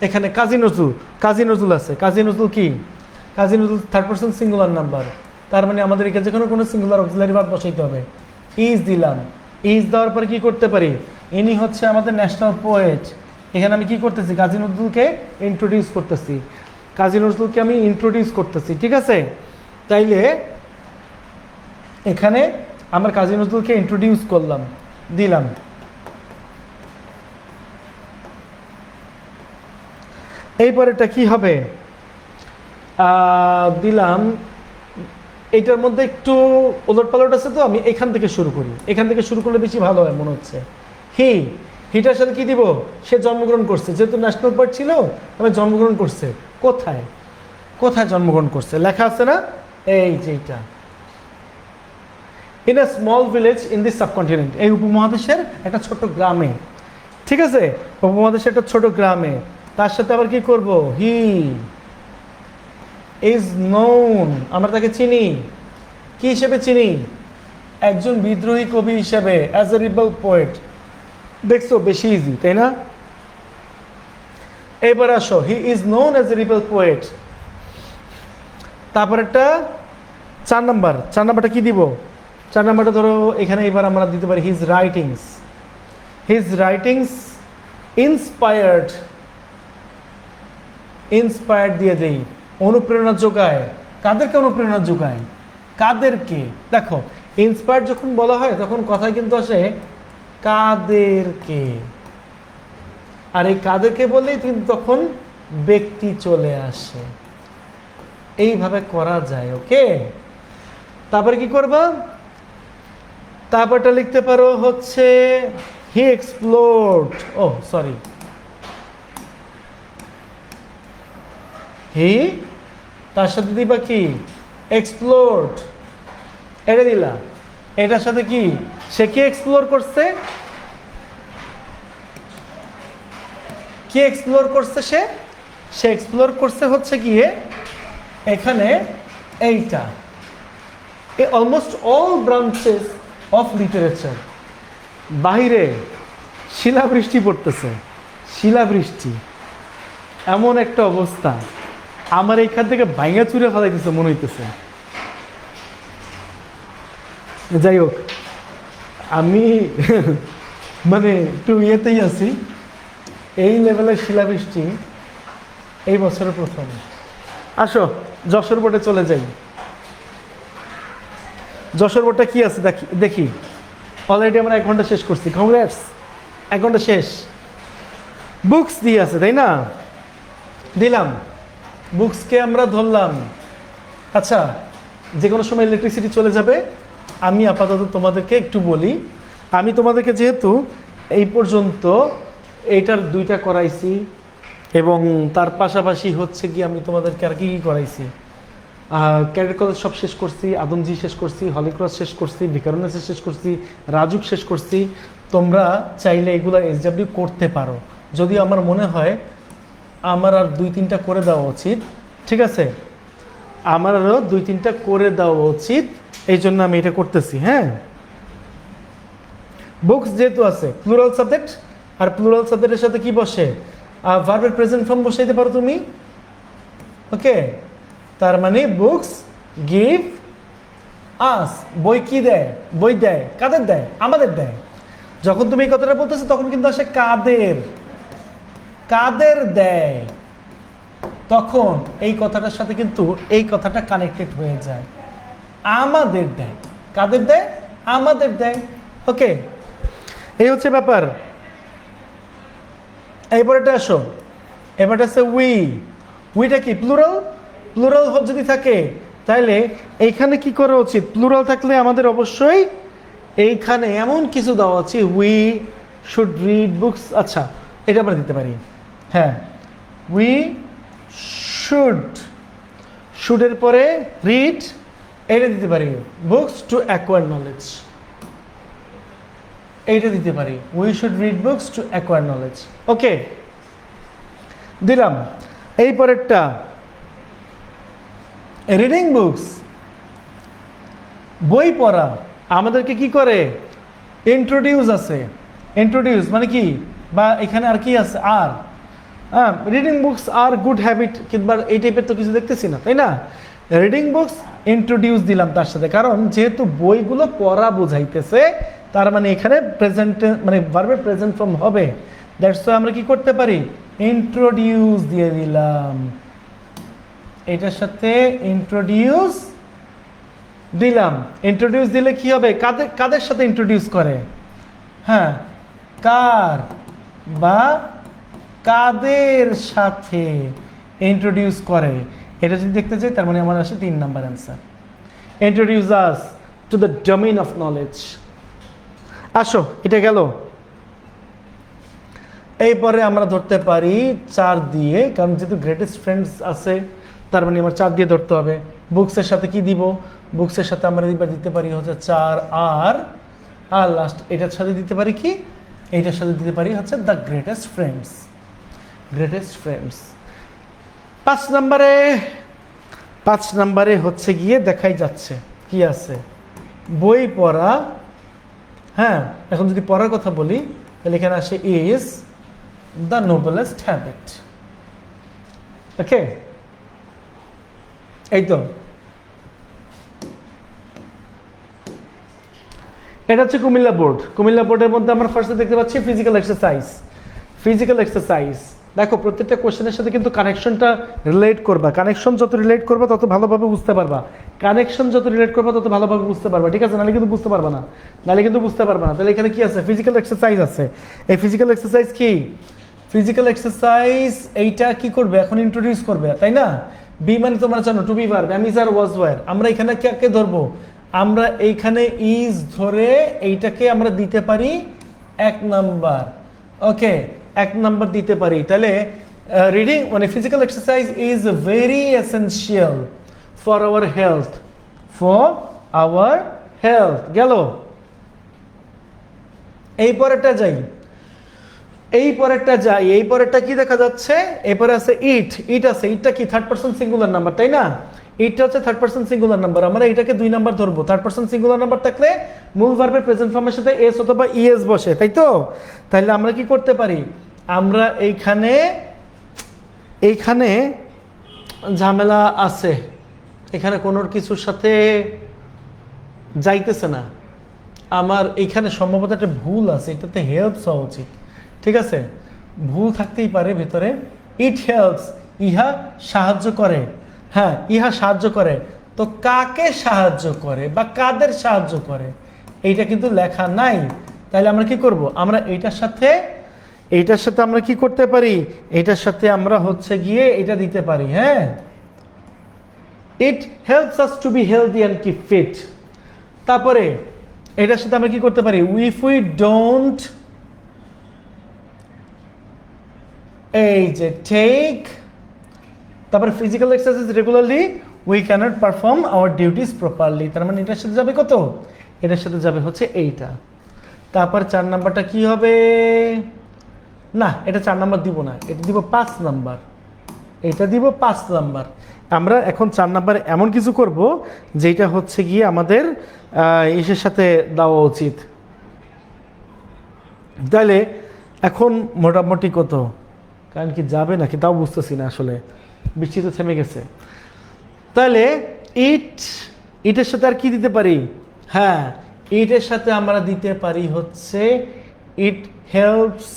এখানে কাজী নজরুল আছে। কাজী নজরুল কি? Kazi Nazrul third person singular number, তার মানে আমাদের এখানে যেকোনো কোনো সিঙ্গুলার অক্সিলারি ভার্ব বসাইতে হবে। ইজ দিলাম, ইজ দেওয়ার পরে কি করতে পারি? ইনি হচ্ছে আমাদের ন্যাশনাল পোয়েট। এখানে আমি কি করতেছি? কাজী নজরুলকে ইন্ট্রোডিউস করতেছি, ঠিক আছে? তাইলে এখানে আমরা কাজী নজরুলকে ইন্ট্রোডিউস করলাম, দিলাম। এই পরেরটা কি হবে? দিলাম। এইটার মধ্যে একটু ওলট পালট আছে, তো আমি এখান থেকে শুরু করি। এখান থেকে শুরু করলে বেশি ভালো হয় মনে হচ্ছে। হিটার সাথে কি দিব? সে জন্মগ্রহণ করছে, যেহেতু ন্যাশনাল পার্ক ছিল, আমি জন্মগ্রহণ করছে। কোথায় জন্মগ্রহণ করছে? লেখা আছে না, এই যে এটা, in a small village in this subcontinent, এই উপমহাদেশের একটা ছোট গ্রামে, ঠিক আছে? উপমহাদেশের একটা ছোট গ্রামে। তার সাথে আবার কি করব? হি ইজ নোন, আমরা তাকে চিনি। কি হিসেবে চিনি? একজন বিদ্রোহী কবি হিসেবে, অ্যাজ এ রিবেল পোয়েট। দেখছো, বেশি ইজি, তাই না? এবার আসো, he is known as a rebel poet. তারপরেরটা 4 নাম্বারটা কি দিব? 4 নাম্বারটা ধরো এখানে এবার আমরা দিতে পারি হিজ রাইটিংস ইন্সপায়ার্ড দিয়ে দেই, অনুপ্রেরণা যোগায়। কাদেরকে অনুপ্রেরণা যোগায়? কাদেরকে? দেখো, ইন্সপায়ার্ড যখন বলা হয় তখন কথায় কিন্তু আসে কাদেরকে, আর এই কাদেরকে বললেই কিন্তু তখন ব্যক্তি চলে আসে। এইভাবে করা যায়, ওকে? তারপরে কি করবা? তারপরটা লিখতে পারো হচ্ছে হি এক্সপ্লোরড, ও সরি, হি তার সাথে দিবা কি এক্সপ্লোরড, এটা দিলা, এটার সাথে কি সে কি এক্সপ্লোর করছে, কি এক্সপ্লোর করছে সে এক্সপ্লোর করছে হচ্ছে গিয়ে এখানে এইটা, almost all branches of literature. বাহিরে শিলাবৃষ্টি পড়তেছে, শিলাবৃষ্টি, এমন একটা অবস্থা আমার এইখান থেকে ভাঙা চুরে ফেলাইতেছে মনে হইতেছে। যাই হোক, আমি মানে একটু ইয়েতেই আছি, এই লেভেলের শিলাবৃষ্টি এই বছরের প্রথম। আসো যশোর বোর্ডে চলে যাই। যশোর বোর্ডটা কি আছে দেখি। অলরেডি আমরা 1 ঘন্টা শেষ করছি, কংগ্রেটস, 1 ঘন্টা শেষ। বুকস দিয়ে আছে তাই না, দিলাম, বুকসকে আমরা ধরলাম। আচ্ছা, যে কোনো সময় ইলেকট্রিসিটি চলে যাবে, আমি আপাতত তোমাদেরকে একটু বলি। আমি তোমাদেরকে যেহেতু এই পর্যন্ত এইটার 2টা করাইছি এবং তার পাশাপাশি হচ্ছে কি আমি তোমাদেরকে আর কি করাইছি, ক্যাডেট কলেজ সব শেষ করছি, আদমজি শেষ করছি, হলিক্রস শেষ করছি, ভিকারুন্নেসা শেষ করছি, রাজুক শেষ করছি। তোমরা চাইলে এগুলো এসডব্লিউ করতে পারো, যদিও আমার মনে হয় আমার আর 2-3টা করে দেওয়া উচিত। ঠিক আছে, আমার আরও 2-3টা করে দেওয়া উচিত, এই জন্য আমি এটা করতেছি। হ্যাঁ, বুকস যেহেতু আছে, প্লুরাল সাবজেক্ট, আর প্লুরাল সাবজেক্টের সাথে কি বসে, ভার্বের প্রেজেন্ট ফর্ম বসাইতে পারো তুমি। ওকে, তার মানে বুকস গিভ আস, বই কি দেয়, বই দেয়, কাদের দেয়, আমাদের দেয়। যখন তুমি এই কথাটা বলতেছো তখন কিন্তু আসে কাদের, কাদের দেয়, তখন এই কথাটার সাথে কিন্তু এই কথাটা কানেক্টেড হয়ে যায়, আমাদের দেয়। কাদের দেয়, আমাদের দেয়। ওকে, এই হচ্ছে ব্যাপার। এবারটা আসো, এবারটা আছে উই। উইটা কি প্লুরাল, প্লুরাল যদি থাকে তাহলে এইখানে কি করা উচিত, প্লুরাল থাকলে আমাদের অবশ্যই এইখানে এমন কিছু দেওয়া আছে, উই শুড রিড বুকস। আচ্ছা, এটা আমরা দিতে পারি। হ্যাঁ, উই শুড, শুডের পরে রিড, এটা দিতে পারি, বুকস টু অ্যাকোয়ার নলেজ, এইটা দিতে পারি, we should read books to acquire knowledge. Okay, দিলাম। এই পরেরটা রিডিং বুকস, বই পড়া আমাদেরকে কি করে, ইন্ট্রোডিউস আছে, ইন্ট্রোডিউস মানে কি, বা এখানে আর কি আছে, আর রিডিং বুকস আর গুড হ্যাবিট, কিংবা এই টাইপের তো কিছু দেখতেছি না, তাই না। রিডিং বুকস ইন্ট্রোডিউস দিলাম তার সাথে, কারণ যেহেতু বইগুলো পড়া বোঝাইতেছে, তার মানে এখানে প্রেজেন্ট মানে ভার্বের প্রেজেন্ট ফর্ম হবে। দ্যাটস ওয়াই আমরা কি করতে পারি, ইন্ট্রোডিউস দিয়ে দিলাম, এটার সাথে ইন্ট্রোডিউস দিলাম। ইন্ট্রোডিউস দিলে কি হবে, কাদের কাদের সাথে ইন্ট্রোডিউস করে, হ্যাঁ, কার বা কাদের সাথে ইন্ট্রোডিউস করে, এটা যদি দেখতে চাই তার মানে আমার আসে 3 number answer, introduce us to the domain of knowledge. আসো, এটা গেল। এরপরে আমরা ধরতে পারি 4 দিয়ে, কারণ যেহেতু গ্রেটেস্ট ফ্রেন্ডস আছে তার মানে আমার 4 দিয়ে ধরতে হবে। বুকসের সাথে কি দিব, বুকসের সাথে আমরা দিতে পারি হচ্ছে 4 আর লাস্ট এটার সাথে দিতে পারি কি, এইটার সাথে দিতে পারি হচ্ছে the greatest friends, greatest friends. 5 নাম্বারে হচ্ছে গিয়ে দেখাই যাচ্ছে কি আছে, বই পড়া। হ্যাঁ, এখন যদি পড়ার কথা বলি তাহলে এখানে আসে ইজ দ্য নোবেলেস্ট হ্যাবিট। ওকে, এই তো, এটা হচ্ছে কুমিল্লা বোর্ড। কুমিল্লা বোর্ডের মধ্যে আমরা ফার্স্টে দেখতে পাচ্ছি ফিজিক্যাল এক্সারসাইজ। ফিজিক্যাল এক্সারসাইজ দেখো, প্রত্যেকটা কোশ্চেনের সাথে কিন্তু কানেকশনটা রিলেট করবা, কানেকশন যত রিলেট করবা তত ভালোভাবে বুঝতে পারবা, কানেকশন যত রিলেট করবা তত ভালোভাবে বুঝতে পারবা। ঠিক আছে, নাহলে কিন্তু বুঝতে পারবা না, তাহলে এখানে কি আছে, ফিজিক্যাল এক্সারসাইজ আছে। এই ফিজিক্যাল এক্সারসাইজ কি, ফিজিক্যাল এক্সারসাইজ এইটা কি করবে, এখন ইন্ট্রোডিউস করবে, তাই না। বি মানে তোমরা জানো to be verb, am is are was were. আমরা এখানে কাকে ধরবো, আমরা এইখানে ইজ ধরে এইটাকে আমরা দিতে পারি 1 নাম্বার। ওকে, 1 নাম্বার দিতে পারি। তাহলে রিডিং মানে physical exercise is very essential for our health, for our health. গেল, এই পরেরটা যাই, এই পরেরটা কি দেখা যাচ্ছে? এরপরে আছে ইট। আছে, ইটটা কি থার্ড পারসন সিঙ্গুলার নাম্বার, তাই না? ইটটা হচ্ছে থার্ড পারসন সিঙ্গুলার নাম্বার, আমরা এটাকে 2 নাম্বার ধরবো। থার্ড পারসন সিঙ্গুলার নাম্বার থাকলে মূল ভার্বের প্রেজেন্ট ফর্মের সাথে এস অথবা ইএস বসে, তাই তো? তাহলে আমরা কি করতে পারি? আমরা এইখানে ঝামেলা আছে, এখানে কোনো কিছুর সাথে যাইতেছে না, আমার এইখানে সম্ভবত একটা ভুল আছে, এটাতে হেল্পস হওয়া উচিত। ঠিক আছে, ভুল থাকতেই পারে ভেতরে। ইট হেল্পস, ইহা সাহায্য করে। হ্যাঁ, ইহা সাহায্য করে, তো কাকে সাহায্য করে বা কাদের সাহায্য করে এইটা কিন্তু লেখা নাই। তাহলে আমরা কি করব? আমরা এইটার সাথে আমরা কি করতে পারি? এইটার সাথে আমরা হচ্ছে গিয়ে এটা দিতে পারি। হ্যাঁ, it helps us to be healthy and keep fit. তারপরে এটার সাথে আমরা কি করতে পারি? ইফ উই ডোন্ট, এই যে টেক, তারপরে physical exercise regularly we cannot perform our duties properly. তার মানে এটার সাথে যাবে কত? এটার সাথে যাবে হচ্ছে এইটা। তারপর 4 নাম্বারটা কি হবে? না, এটা 4 নাম্বার দিব না, এটা দিব 5 নাম্বার। এটা দিব 5 নাম্বার। আমরা এখন 4 নাম্বার এমন কিছু করব যেটা হচ্ছে গিয়ে আমাদের ইসের সাথে দেওয়া উচিত। তাহলে এখন মোটামুটি কত, কারণ কি যাবে নাকি তাও বুঝতেছি না আসলে, বৃষ্টি তো থেমে গেছে। তাহলে ইটের সাথে আর কি দিতে পারি? হ্যাঁ, ইটের সাথে আমরা দিতে পারি হচ্ছে it helps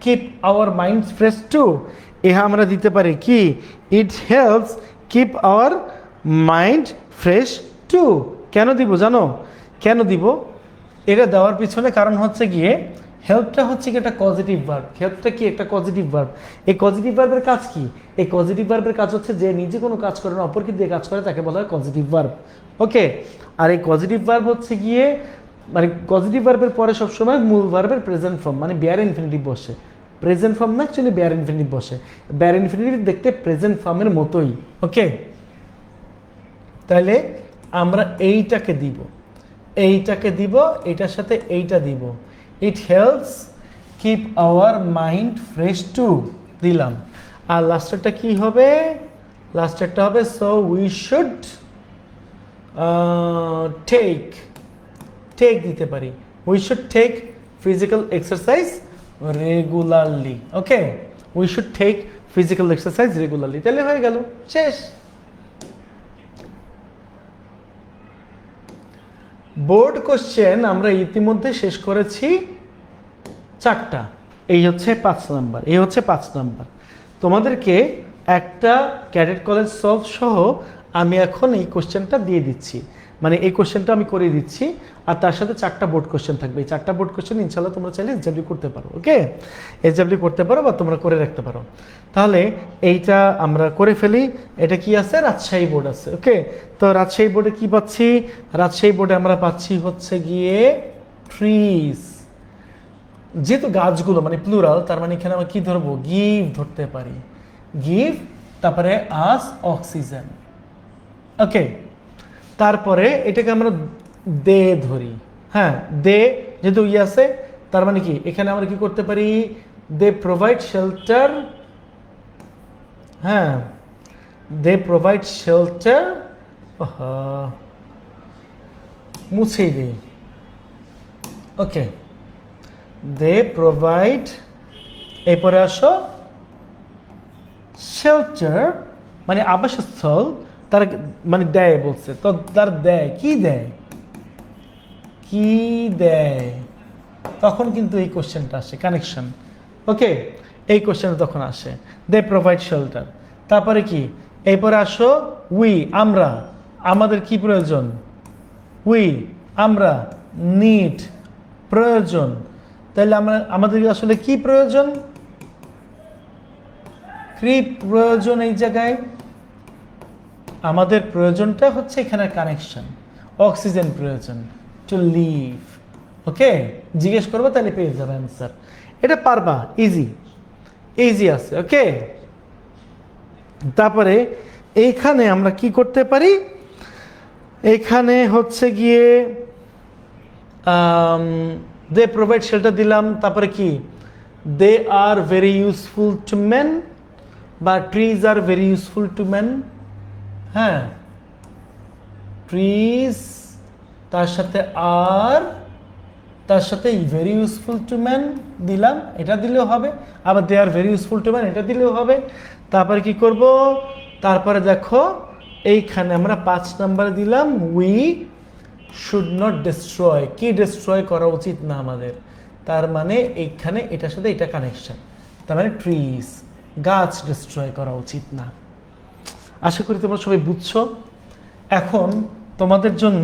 keep our mind fresh too. ইহা আমরা দিতে পারি কি? It helps keep our mind fresh too. কেন দিব জানো? কেন দিব? এটা দেওয়ার পিছনে কারণ হচ্ছে গিয়ে হেল্পটা হচ্ছে কি একটা পজিটিভ ভার্ব। হেল্পটা কি? একটা পজিটিভ ভার্ব। এই পজিটিভ ভার্বের কাজ কি? এই পজিটিভ ভার্বের কাজ হচ্ছে যে নিজে কোনো কাজ করে না, অপরকে দিয়ে কাজ করে, তাকে বলা হয় পজিটিভ ভার্ব। ওকে, আর এই পজিটিভ ভার্ব হচ্ছে গিয়ে মানে পজিটিভ ভার্বের পরে সবসময় মূল ভার্বের প্রেজেন্ট ফর্ম মানে বেয়ার ইনফিনিটিভ বসে। প্রেজেন্ট ফর্ম না, অ্যাকচুয়ালি বেয়ার ইনফিনিটিভ বসে। বেয়ার ইনফিনিটিভ দেখতে প্রেজেন্ট ফর্মের মতোই। ওকে, তাহলে আমরা এইটাকে দিব, এটার সাথে এইটা দিব। It helps keep our mind fresh too দিলাম। আর লাস্টেরটা কি হবে? লাস্টেরটা হবে সো উই শুড টেক দিতে পারি। We should take physical exercise regularly. Okay, we should take physical exercise regularly. তাহলে হয়ে গেল, শেষ। বোর্ড কোশ্চেন আমরা ইতিমধ্যে শেষ করেছি 4টা। এই হচ্ছে 5 নাম্বার, এই হচ্ছে 5 নাম্বার। তোমাদেরকে একটা ক্যাডেট কলেজ সলভ সহ আমি এখন এই কোশ্চেনটা দিয়ে দিচ্ছি, মানে এই কোশ্চেনটা আমি করে দিচ্ছি, আর তার সাথে 4টা বোর্ড কোশ্চেন থাকবে। এই 4টা বোর্ড কোশ্চেন ইনশাল্লাহ তোমরা চাইলে এসডাব্লিউ করতে পারো। ওকে, এসডাব্লিউ করতে পারো বা তোমরা করে রাখতে পারো। তাহলে এইটা আমরা করে ফেলি। এটা কি আছে? রাজশাহী বোর্ড আছে। ওকে, তো রাজশাহী বোর্ডে কি পাচ্ছি? রাজশাহী বোর্ডে আমরা পাচ্ছি হচ্ছে গিয়ে ট্রিজ। যেহেতু গাছগুলো মানে প্লুরাল, তার মানে এখানে আমরা কি ধরবো? গিভ ধরতে পারি। গিভ, তারপরে আস অক্সিজেন। ওকে, তারপরে এটাকে আমরা দে ধরি। হ্যাঁ, দে যেহেতু আছে, তার মানে কি এখানে আমরা কি করতে পারি? They provide shelter. হ্যাঁ, দে প্রোভাইড শেল্টার, মুছেই দিই। ওকে, দে প্রোভাইড, এরপরে আসো শেল্টার মানে আবাসস্থল, তার মানে দেয় বলছে, তো তার দেয় কি? দেয় কি দেয়? তখন কিন্তু এই কোশ্চেনটা আসে, কানেকশন। ওকে, এই কোশ্চেনটা তখন আসে, দে প্রোভাইড শেল্টার। তারপরে কি? এরপরে আসো উই, আমরা, আমাদের কি প্রয়োজন? উই, আমরা, নিড, প্রয়োজন। তাহলে আমাদের আসলে কি প্রয়োজন? কি প্রয়োজন? এই জায়গায় আমাদের প্রয়োজনটা হচ্ছে এখানে কানেকশন। অক্সিজেন প্রয়োজন টু লিভ। ওকে, জিজ্ঞেস করবো তাহলে পেয়ে যাবে অ্যান্সার। এটা পারবা, ইজি ইজি আছে। ওকে, তারপরে এইখানে আমরা কি করতে পারি, এখানে হচ্ছে গিয়ে দে প্রোভাইড শেল্টার দিলাম, তারপরে কি they are very useful to men বা trees are very useful to men. হ্যাঁ, ট্রিজ তার সাথে আর তার সাথে ভেরি ইউজফুল টু ম্যান দিলাম, এটা দিলেও হবে। আবার they are very useful to man এটা দিলেও হবে। তারপরে কি করব, তারপরে দেখো এইখানে আমরা 5 নাম্বার দিলাম উই শুড নট ডিস্ট্রয়। কি ডিস্ট্রয় করা উচিত না আমাদের, তার মানে এইখানে এটার সাথে এটা কানেকশন, তার মানে ট্রিজ, গাছ ডিস্ট্রয় করা উচিত না। আশা করি তোমরা সবাই বুঝছো। এখন তোমাদের জন্য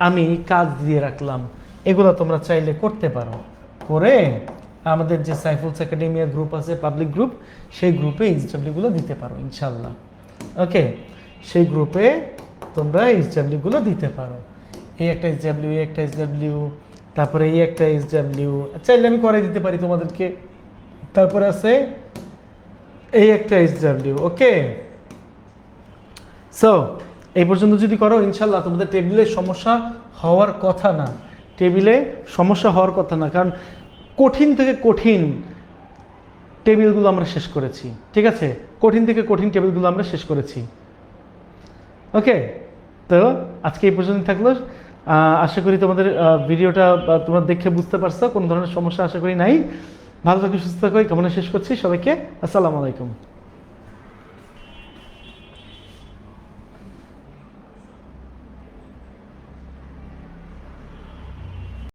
আমি কাজ দিয়ে রাখলাম, এগুলো তোমরা চাইলে করতে পারো, করে আমাদের যে সাইফুলস একাডেমিয়া গ্রুপ আছে, পাবলিক গ্রুপ, সেই গ্রুপে এইচডব্লিউগুলো দিতে পারো ইনশাল্লাহ। ওকে, সেই গ্রুপে তোমরা এইচডব্লিউগুলো দিতে পারো। এই একটা এইচডব্লিউ, এই একটা এইচডব্লিউ, তারপরে এই একটা এইচডব্লিউ চাইলে আমি করে দিতে পারি তোমাদেরকে। তারপরে আছে এই একটা এইচডব্লিউ। ওকে, সো এই পর্যন্ত যদি করো ইনশাল্লাহ তোমাদের টেবিলে সমস্যা হওয়ার কথা না, টেবিলে সমস্যা হওয়ার কথা না, কারণ কঠিন থেকে কঠিন টেবিলগুলো আমরা শেষ করেছি। ঠিক আছে, কঠিন থেকে কঠিন টেবিলগুলো আমরা শেষ করেছি। ওকে, তো আজকে এই পর্যন্ত থাকলো। আশা করি তোমাদের ভিডিওটা তোমরা দেখে বুঝতে পারছো, কোনো ধরনের সমস্যা আশা করি নাই। ভালো থাকো, সুস্থ থাকো, এই কামনা শেষ করছি। সবাইকে আসসালামু আলাইকুম।